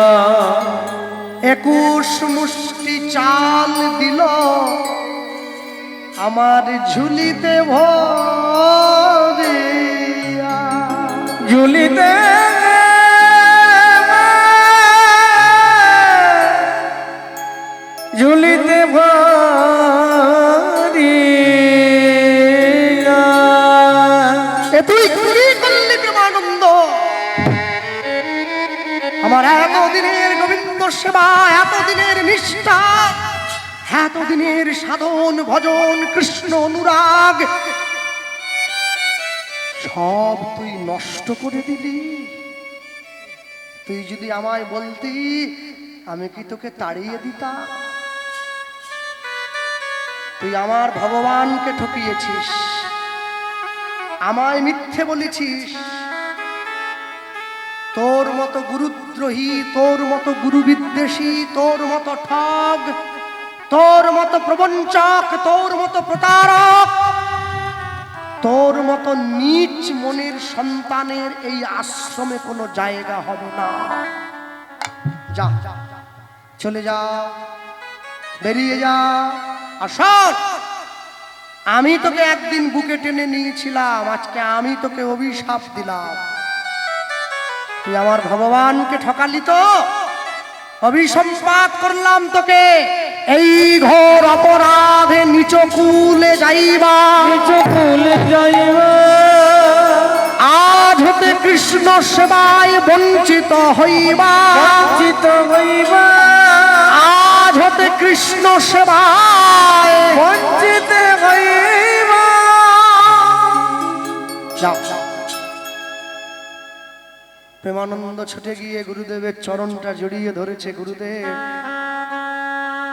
21 মুষ্টি চাল দিল আমার ঝুলিতে ভরিয়া, ঝুলিতে ঝুলিতে ভরিয়া। এ তুই কি করলি প্রেমানন্দ? আমার এতদিনের গোবিন্দ সেবা, এতদিনের নিষ্ঠা, এতদিনের সাধন ভজন কৃষ্ণ অনুরাগ, সব তুই নষ্ট করে দিলি। তুই যদি আমায় বলতি, আমি কি তোকে তাড়িয়ে দিতাম? তুই আমার ভগবানকে ঠকিয়েছিস, আমায় মিথ্যে বলেছিস। তোর মতো গুরুদ্রোহী, তোর মতো গুরুবিদ্বেষী, তোর মতো ঠগ, তোর মতো প্রবঞ্চক, তোর মতো প্রতারক, তোর মতো নীচ মনের সন্তানের এই আশ্রমে কোনো জায়গা হবে না। যা, চলে যা, বেরিয়ে যা। আর শোন, আমি তোকে একদিন বুকে টেনে নিয়েছিলাম, আজকে আমি তোকে অভিশাপ দিলাম। তুই আমার ভগবানকে ঠকালি তো, অভিসম্পাত করলাম তোকে। এই ঘোর অপরাধে নিচ কুলে যাইবা, নিচ কুলে যাইবা। আজ হতে কৃষ্ণ সেবায় বঞ্চিত হইবা, বঞ্চিত হইবা। আজ হতে কৃষ্ণ সেবায় বঞ্চিত হইবা। যাও। প্রেমানন্দ ছুটে গিয়ে গুরুদেবের চরণটা জড়িয়ে ধরেছে। গুরুদেব,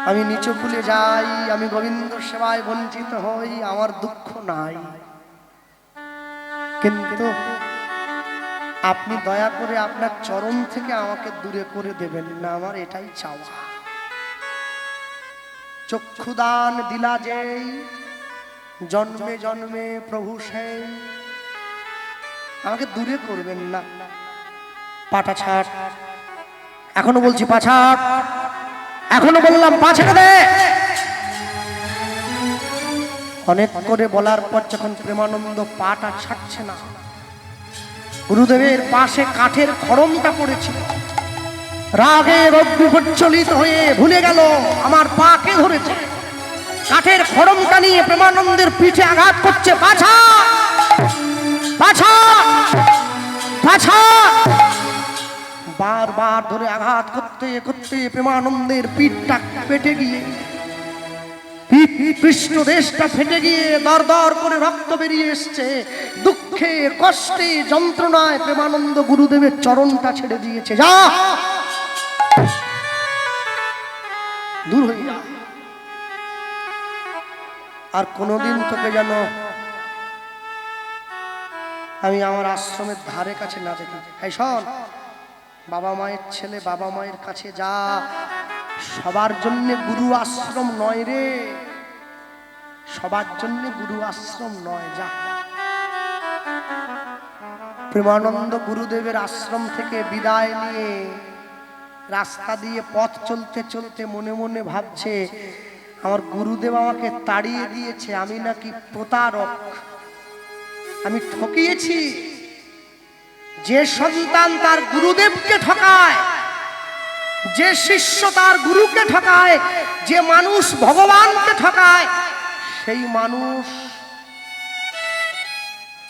আমি নিচু কুলে যাই, আমি গোবিন্দ সেবায় বঞ্চিত হই, আমার দুঃখ নাই, কিন্তু আপনি দয়া করে আপনার চরণ থেকে আমাকে দূরে করে দেবেন না, আমার এটাই চাওয়া। চক্ষুদান দিলা যেই, জন্মে জন্মে প্রভু সেই, আমাকে দূরে করবেন না। পাটা ছাড়, এখনো বলছি পা ছাড়, এখনো বললাম পা ছেড়ে দে। অনেক করে বলার পর যখন প্রেমানন্দ পাটা ছাড়ছে না, গুরুদেবের পাশে কাঠের খড়মটা পড়েছিল, রাগে অগ্নি প্রজ্বলিত হয়ে ভুলে গেল আমার পাকে ধরেছে। কাঠের খড়মটা নিয়ে প্রেমানন্দের পিঠে আঘাত করছে। পাছা পাছা পাছা, বারবার ধরে আঘাত করতে করতে প্রেমানন্দের পিঠটা ফেটে গিয়ে পৃষ্ঠদেশটা ফেটে গিয়ে দর দর করে রক্ত বেরিয়ে এসছে। দুঃখে কষ্টে যন্ত্রণায় প্রেমানন্দ গুরুদেবের চরণটা ছেড়ে দিয়েছে। যা, দূর হয়ে যা, আর কোনোদিন তোকে যেন আমি আমার আশ্রমের ধারে কাছে না দেখি। এই শোন, বাবা মায়ের ছেলে বাবা মায়ের কাছে যা, সবার জন্য গুরু আশ্রম নয় রে, সবার জন্য গুরু আশ্রম নয়। যা। প্রেমানন্দ গুরুদেবের আশ্রম থেকে বিদায় নিয়ে রাস্তা দিয়ে পথ চলতে চলতে মনে মনে ভাবছে, আমার গুরুদেব আমাকে তাড়িয়ে দিয়েছে, আমি নাকি প্রতারক, আমি ঠকিয়েছি। যে সন্তান তার গুরুদেবকে ঠকায়, যে শিষ্য তার গুরুকে ঠকায়, যে মানুষ ভগবানকে ঠকায়, সেই মানুষ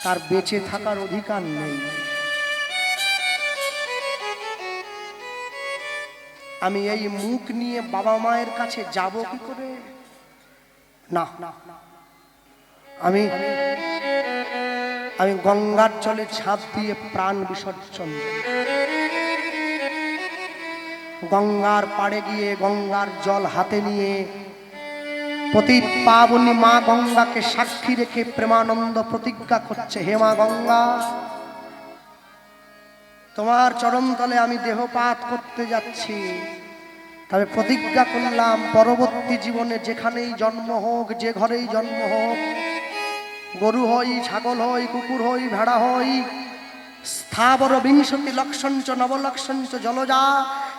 তার বেঁচে থাকার অধিকার নেই। আমি এই মুখ নিয়ে বাবা মায়ের কাছে যাব কি করে? না, আমি আমি গঙ্গার জলে ঝাঁপ দিয়ে প্রাণ বিসর্জন দেব। গঙ্গার পাড়ে গিয়ে গঙ্গার জল হাতে নিয়ে পতিত পাবনী মা গঙ্গাকে সাক্ষী রেখে প্রেমানন্দ প্রতিজ্ঞা করছে, হে মা গঙ্গা, তোমার চরণতলে আমি দেহপাত করতে যাচ্ছি, তবে প্রতিজ্ঞা করলাম পরবর্তী জীবনে যেখানেই জন্ম হোক, যে ঘরেই জন্ম হোক, গরু হই, ছাগল হই, কুকুর হই, ভেড়া হই, স্থাবর বিংশতি লক্ষঞ্চ নবলক্ষঞ্চ জলজা,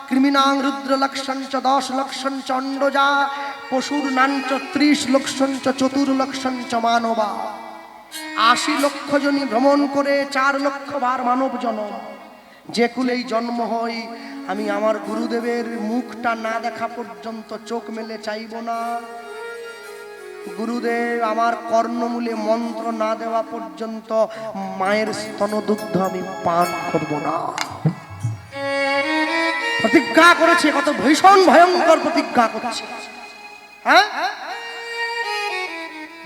কৃমিনাং রুদ্র লক্ষঞ্চ 10 লক্ষঞ্চ অন্ডজা, পশুর নাঞ্চ 30 লক্ষঞ্চ চতুর্লক্ষঞ্চ মানবা। 80 লক্ষ জনী ভ্রমণ করে 4 লক্ষ বার মানব জন্ম। যে কুলেই জন্ম হই, আমি আমার গুরুদেবের মুখটা না দেখা পর্যন্ত চোখ মেলে চাইব না। গুরুদেব আমার কর্ণমূলে মন্ত্র না দেওয়া পর্যন্ত মায়ের স্তনদুগ্ধ আমি পান করব না। প্রতিজ্ঞা করেছে, কত ভীষণ ভয়ঙ্কর প্রতিজ্ঞা করছে। হ্যাঁ,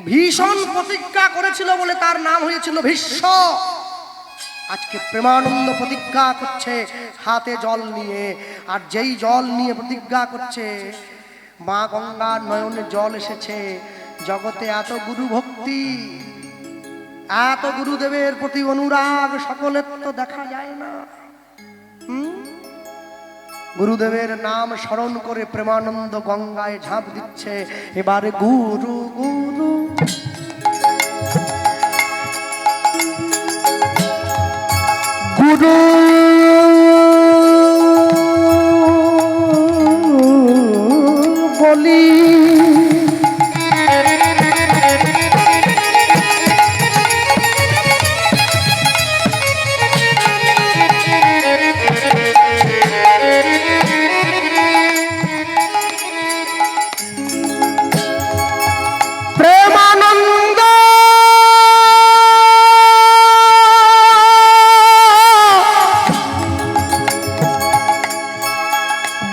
ভীষণ প্রতিজ্ঞা করেছিল বলে তার নাম হয়েছিল ভীষ্ম। আজকে প্রেমানন্দ প্রতিজ্ঞা করছে হাতে জল নিয়ে, আর যেই জল নিয়ে প্রতিজ্ঞা করছে, মা গঙ্গার নয়নে জল এসেছে। জগতে এত গুরু ভক্তি, এত গুরুদেবের প্রতি অনুরাগ সকলের তো দেখা যায় না। গুরুদেবের নাম স্মরণ করে প্রেমানন্দ গঙ্গায় ঝাঁপ দিচ্ছে। এবারে গুরু গুরু গুরু বলি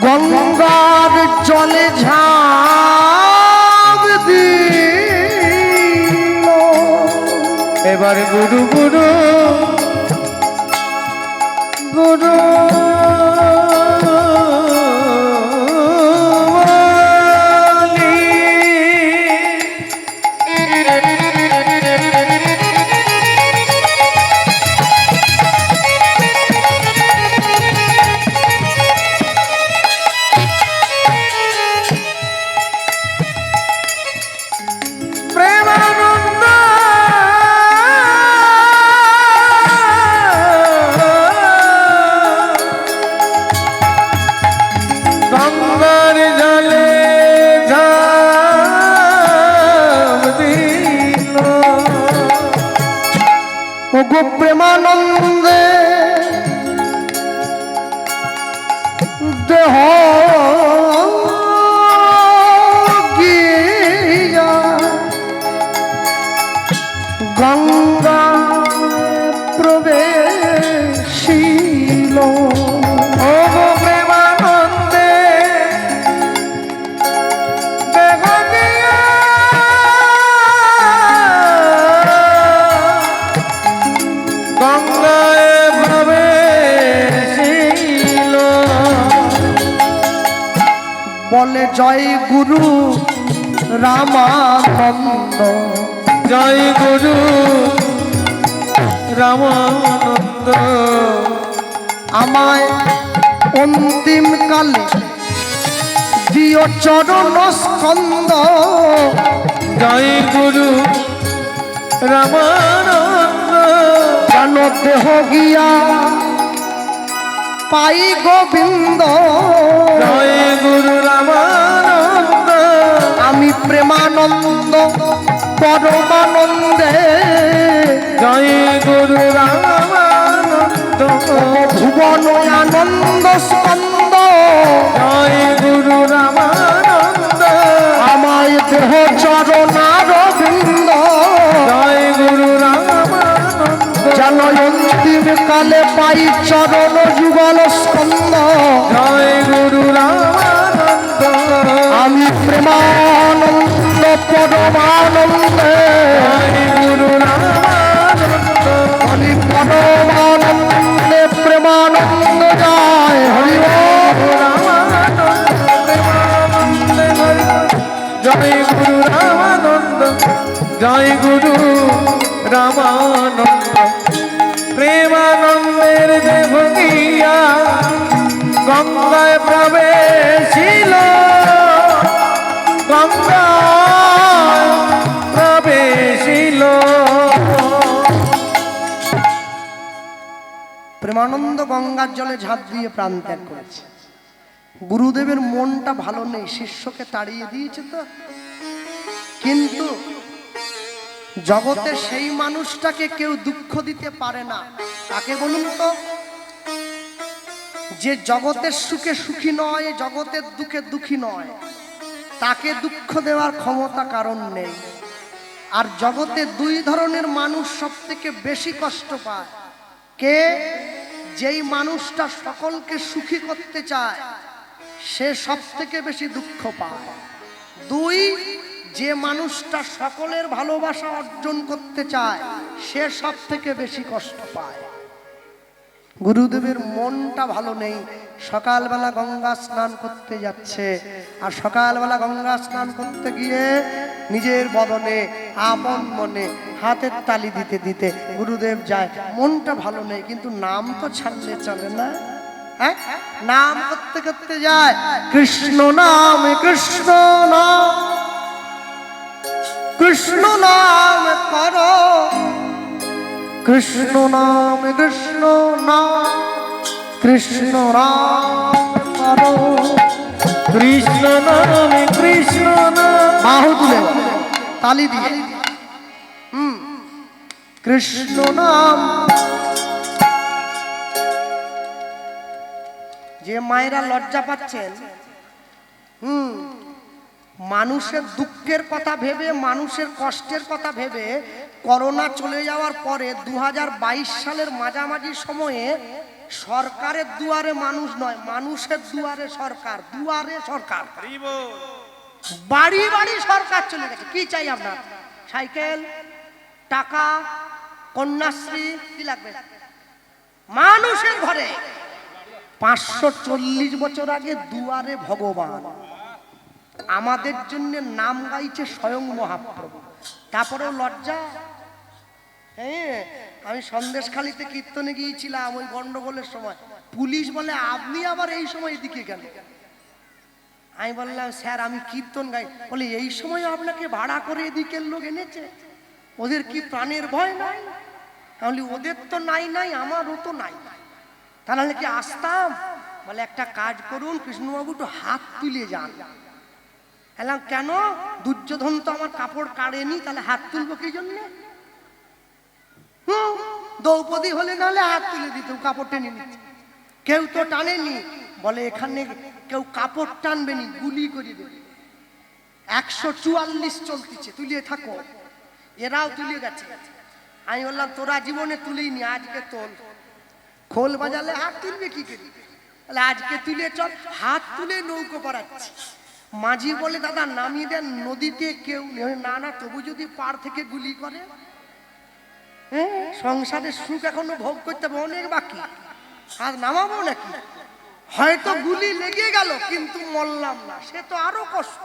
গঙ্গার জলে ঝাঁপ দিল। এবার গুরু গুরু গুরু প্রেমানন্দে দেহ গিয়া গঙ্গা প্রবেশিল। ও বলে জয় গুরু রামানন্দ, জয় গুরু রামানন্দ। আমায় অন্তিম কালে দিও চরণ স্কন্দ, জয় গুরু রামানন্দ। যেন দেহ গিয়া পাই গোবিন্দ, জয় গুরু রামানন্দ। আমি প্রেমানন্দ পরমানন্দে, জয় গুরু রামানন্দ। ভুবন আনন্দ স্কন্দ, জয় গুরু রামানন্দ। আমায় দেহ চরণার বৃন্দ, জয় গুরু রামানন্দ। যেন অন্তিম কালে পাই চরণ যুগল স্কন্দ, জয় গুরু রামানন্দ। আমি প্রেমানন্দ পরমানন্দে, জয় গুরু রামানন্দ। আমি পরমানন্দে প্রেমানন্দ যায় হরি বল। রামানন্দ প্রেমানন্দে হরি বল। জয় গুরু রামানন্দ। জয় গুরু রামানন্দ। প্রেমানন্দের দেহ গিয়া গঙ্গায় প্রবেশিল, গঙ্গায় প্রবেশিল। প্রেমানন্দ গঙ্গার জলে ঝাঁপ দিয়ে প্রাণ ত্যাগ করেছে। গুরুদেবের মনটা ভালো নেই, শিষ্যকে তাড়িয়ে দিয়েছে তো। কিন্তু জগতে সেই মানুষটাকে কেউ দুঃখ দিতে পারে না। তাকে বলুন তো, যে জগতের সুখে সুখী নয়, জগতের দুঃখে দুঃখী নয়, তাকে দুঃখ দেওয়ার ক্ষমতা কারণ নেই। আর জগতে দুই ধরনের মানুষ সব থেকে বেশি কষ্ট পায়। কে? যেই মানুষটা সকলকে সুখী করতে চায়, সে সব থেকে বেশি দুঃখ পায়। দুই, যে মানুষটা সকলের ভালোবাসা অর্জন করতে চায়, সে সব থেকে বেশি কষ্ট পায়। গুরুদেবের মনটা ভালো নেই, সকালবেলা গঙ্গা স্নান করতে যাচ্ছে, আর সকালবেলা গঙ্গা স্নান করতে গিয়ে নিজের বদনে আপন মনে হাতের তালি দিতে দিতে গুরুদেব যায়। মনটা ভালো নেই, কিন্তু নাম তো ছাড়লে চলে না। হ্যাঁ, নাম করতে করতে যায়, কৃষ্ণ নাম কৃষ্ণ নাম, কৃষ্ণ নাম করো, কৃষ্ণ নাম কৃষ্ণ নাম, কৃষ্ণ নাম করো। কৃষ্ণ নামে কৃষ্ণ নাম। বাহু তুলে তালি দিয়ে কৃষ্ণ নাম। যে মায়েরা লজ্জা পাচ্ছেন, মানুষের দুঃখের কথা ভেবে, মানুষের কষ্টের কথা ভেবে, করোনা চলে যাওয়ার পরে 2022 সালের মাঝামাঝি সময়ে সরকারের দুয়ারে মানুষ নয়, মানুষের দুয়ারে সরকার, দুয়ারে সরকার, বাড়ি বাড়ি সরকার চলে গেছে। কি চাই আপনার? সাইকেল, টাকা, কন্যাশ্রী, কি লাগবে? মানুষের ঘরে 540 বছর আগে দুয়ারে ভগবান, আমাদের জন্য নাম গাইছে স্বয়ং মহাপ্রভু। তারপরেও লজ্জা। হ্যাঁ, আমি সন্দেশখালীতে কীর্তনে গিয়েছিলাম ওই গন্ডগোলের সময়। পুলিশ বলে আপনি আবার এই সময় এদিকে গেল। আমি বললাম স্যার আমি কীর্তন গাই। বলে এই সময় আপনাকে ভাড়া করে এদিকের লোক এনেছে, ওদের কি প্রাণের ভয় নাই? আমি ওদের তো নাই নাই, আমারও তো নাই, তাহলে কি আসতাম? বলে একটা কাজ করুন কৃষ্ণবাবু, একটু হাত তুলে যান। এলাম কেন? দুর্যোধন তো আমার কাপড় কাড়েনি, তাহলে হাত তুলবো কি জন্যে? দ্রৌপদী হলে নাহলে হাত তুলে দিত, কাপড় টেনে নিচ্ছে। কেউ তো টানেনি। বলে এখানে কেউ কাপড় টানবেনি, গুলি করে দেবে। 144 চলতেছে, তুলিয়ে থাকো। এরাও তুলে গেছে। আমি বললাম তোরা জীবনে তুলিনি, আজকে তোল। খোল বাজালে হাত তুলবে কি করি? বলে আজকে তুলে চল। হাত তুলে নৌকো পড়াচ্ছি। মাঝি বলে দাদা নামিয়ে দেন, নদীতে কেউ নেই। না না, তবু যদি পার থেকে গুলি করে। হ্যাঁ, সংসারের সুখ এখনো ভোগ করতে হবে, অনেক বাকি। আর নামাবো নাকি? হয়তো গুলি লেগে গেল কিন্তু মরলাম না, সে তো আরো কষ্ট।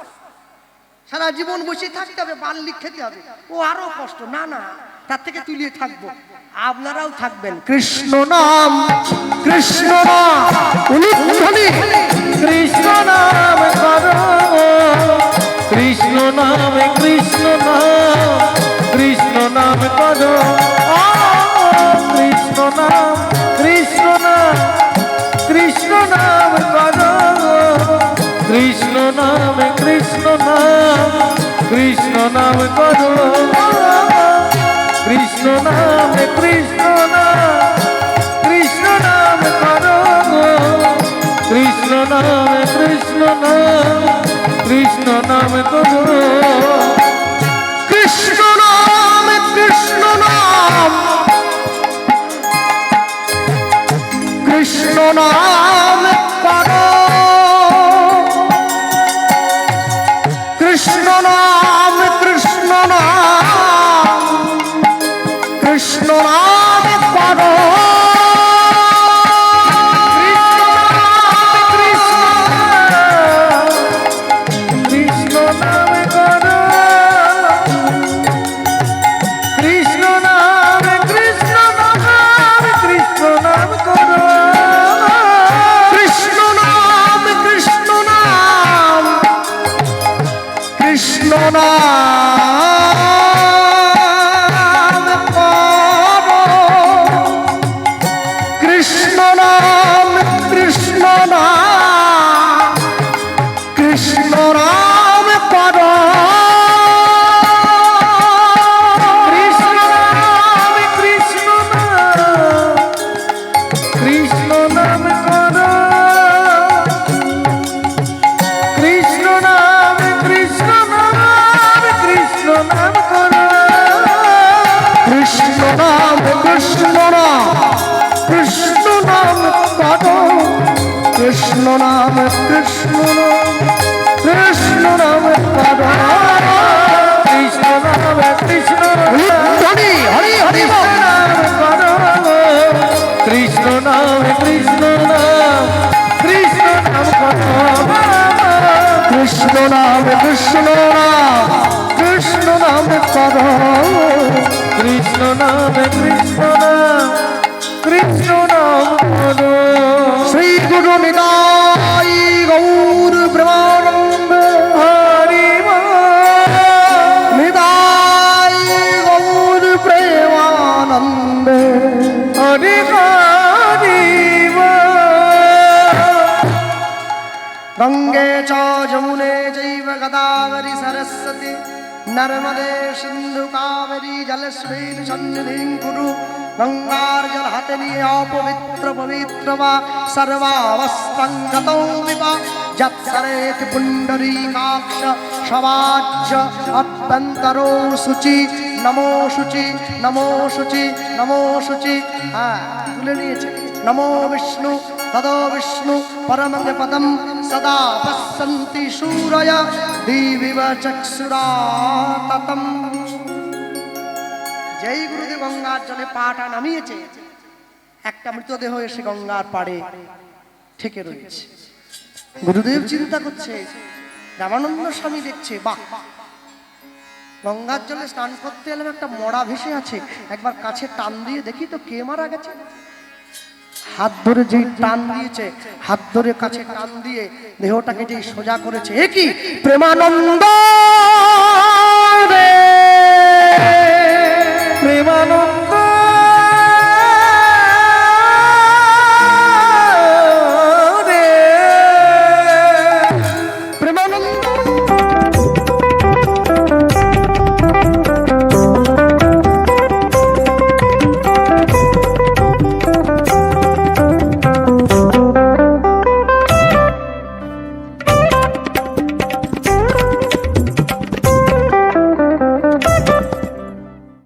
সারা জীবন বসে থাকতে হবে, বাল্লি খেতে হবে, ও আরো কষ্ট। না না, তার থেকে তুলিয়ে থাকবো। আপনারাও থাকবেন। কৃষ্ণ নাম, কৃষ্ণ নাম, উলুধ্বনি। কৃষ্ণ নাম করো, কৃষ্ণ নাম, কৃষ্ণ নাম, কৃষ্ণ নাম করো, কৃষ্ণ নাম, কৃষ্ণ নাম, কৃষ্ণ নাম করো, কৃষ্ণ নাম, কৃষ্ণ নাম, কৃষ্ণ নাম করো, কৃষ্ণ নাম, কৃষ্ণ নাম, কৃষ্ণ নাম করো, কৃষ্ণ নাম, কৃষ্ণ নাম, কৃষ্ণ নাম করো, কৃষ্ণ নাম, কৃষ্ণ নাম, কৃষ্ণ নাম করো, কৃষ্ণ নাম, কৃষ্ণ নাম, কৃষ্ণ নাম করো, কৃষ্ণ নাম করো, কৃষ্ণ নাম, কৃষ্ণ নাম, কৃষ্ণ নাম করো, কৃষ্ণ নাম, কৃষ্ণ নাম, কৃষ্ণ নাম করো, কৃষ্ণ নাম, কৃষ্ণ নাম, কৃষ্ণ নাম করো, কৃষ্ণ নাম, কৃষ্ণ নাম, কৃষ্ণ নাম করো, কৃষ্ণ নাম, কৃষ্ণ নাম, কৃষ্ণ নাম করো, কৃষ্ণ নাম, কৃষ্ণ নাম, কৃষ্ণ নাম করো, কৃষ্ণ নাম, কৃষ্ণ নাম, কৃষ্ণ নাম করো। কৃষ্ণ নাম, কৃষ্ণ হরি হরি হরি বল। নাম করো, কৃষ্ণ নাম, কৃষ্ণ নাম, কৃষ্ণ নাম করো, কৃষ্ণ নাম, কৃষ্ণ নাম, কৃষ্ণ নাম করো, কৃষ্ণ নাম, কৃষ্ণ নাম, কৃষ্ণ নাম করো। শ্রী গুরু নিতাই গৌর প্রেমানন্দে, হরি বল, নিতাই গৌর প্রেমানন্দে। হরি হরি বল। গঙ্গে চ যমুনে চৈব গদাবরী সরস্বতী নর্মদে সিন্ধু কাবেরী জলস্মিন সন্নিধিং কুরু। গঙ্গার জল হাতে নিয়ে অপবিত্র পবিত্র বা সর্বাবস্থং গতৌ বিপা যৎসরেত পুণ্ডরীকাক্ষ সবাজ্য অভ্যন্তরো শুচি। নমো শুচি, নমো শুচি, নমো শুচি। হ্যাঁ, তুলে নিয়েছে। নমো বিষ্ণু তদো বিষ্ণু পরমং পদম সদা পশ্যন্তি শূরয় দিবিব চক্ষুরাততম। যেই গুরুদেব গঙ্গার জলে পাটা নামিয়েছে, একটা মৃতদেহ এসে গঙ্গার পাড়ে থেকে রয়েছে। গুরুদেব চিন্তা করছে, রামানন্দ স্বামী দেখছে, বাহ, গঙ্গার জলে স্নান করতে এলাম, একটা মরা ভেসে আছে, একবার কাছে টান দিয়ে দেখি তো কে মারা গেছে। হাত ধরে যেই টান দিয়েছে, হাত ধরে কাছে টান দিয়ে দেহটাকে যেই সোজা করেছে, এ কি প্রেমানন্দ রে, প্রেমানন্দ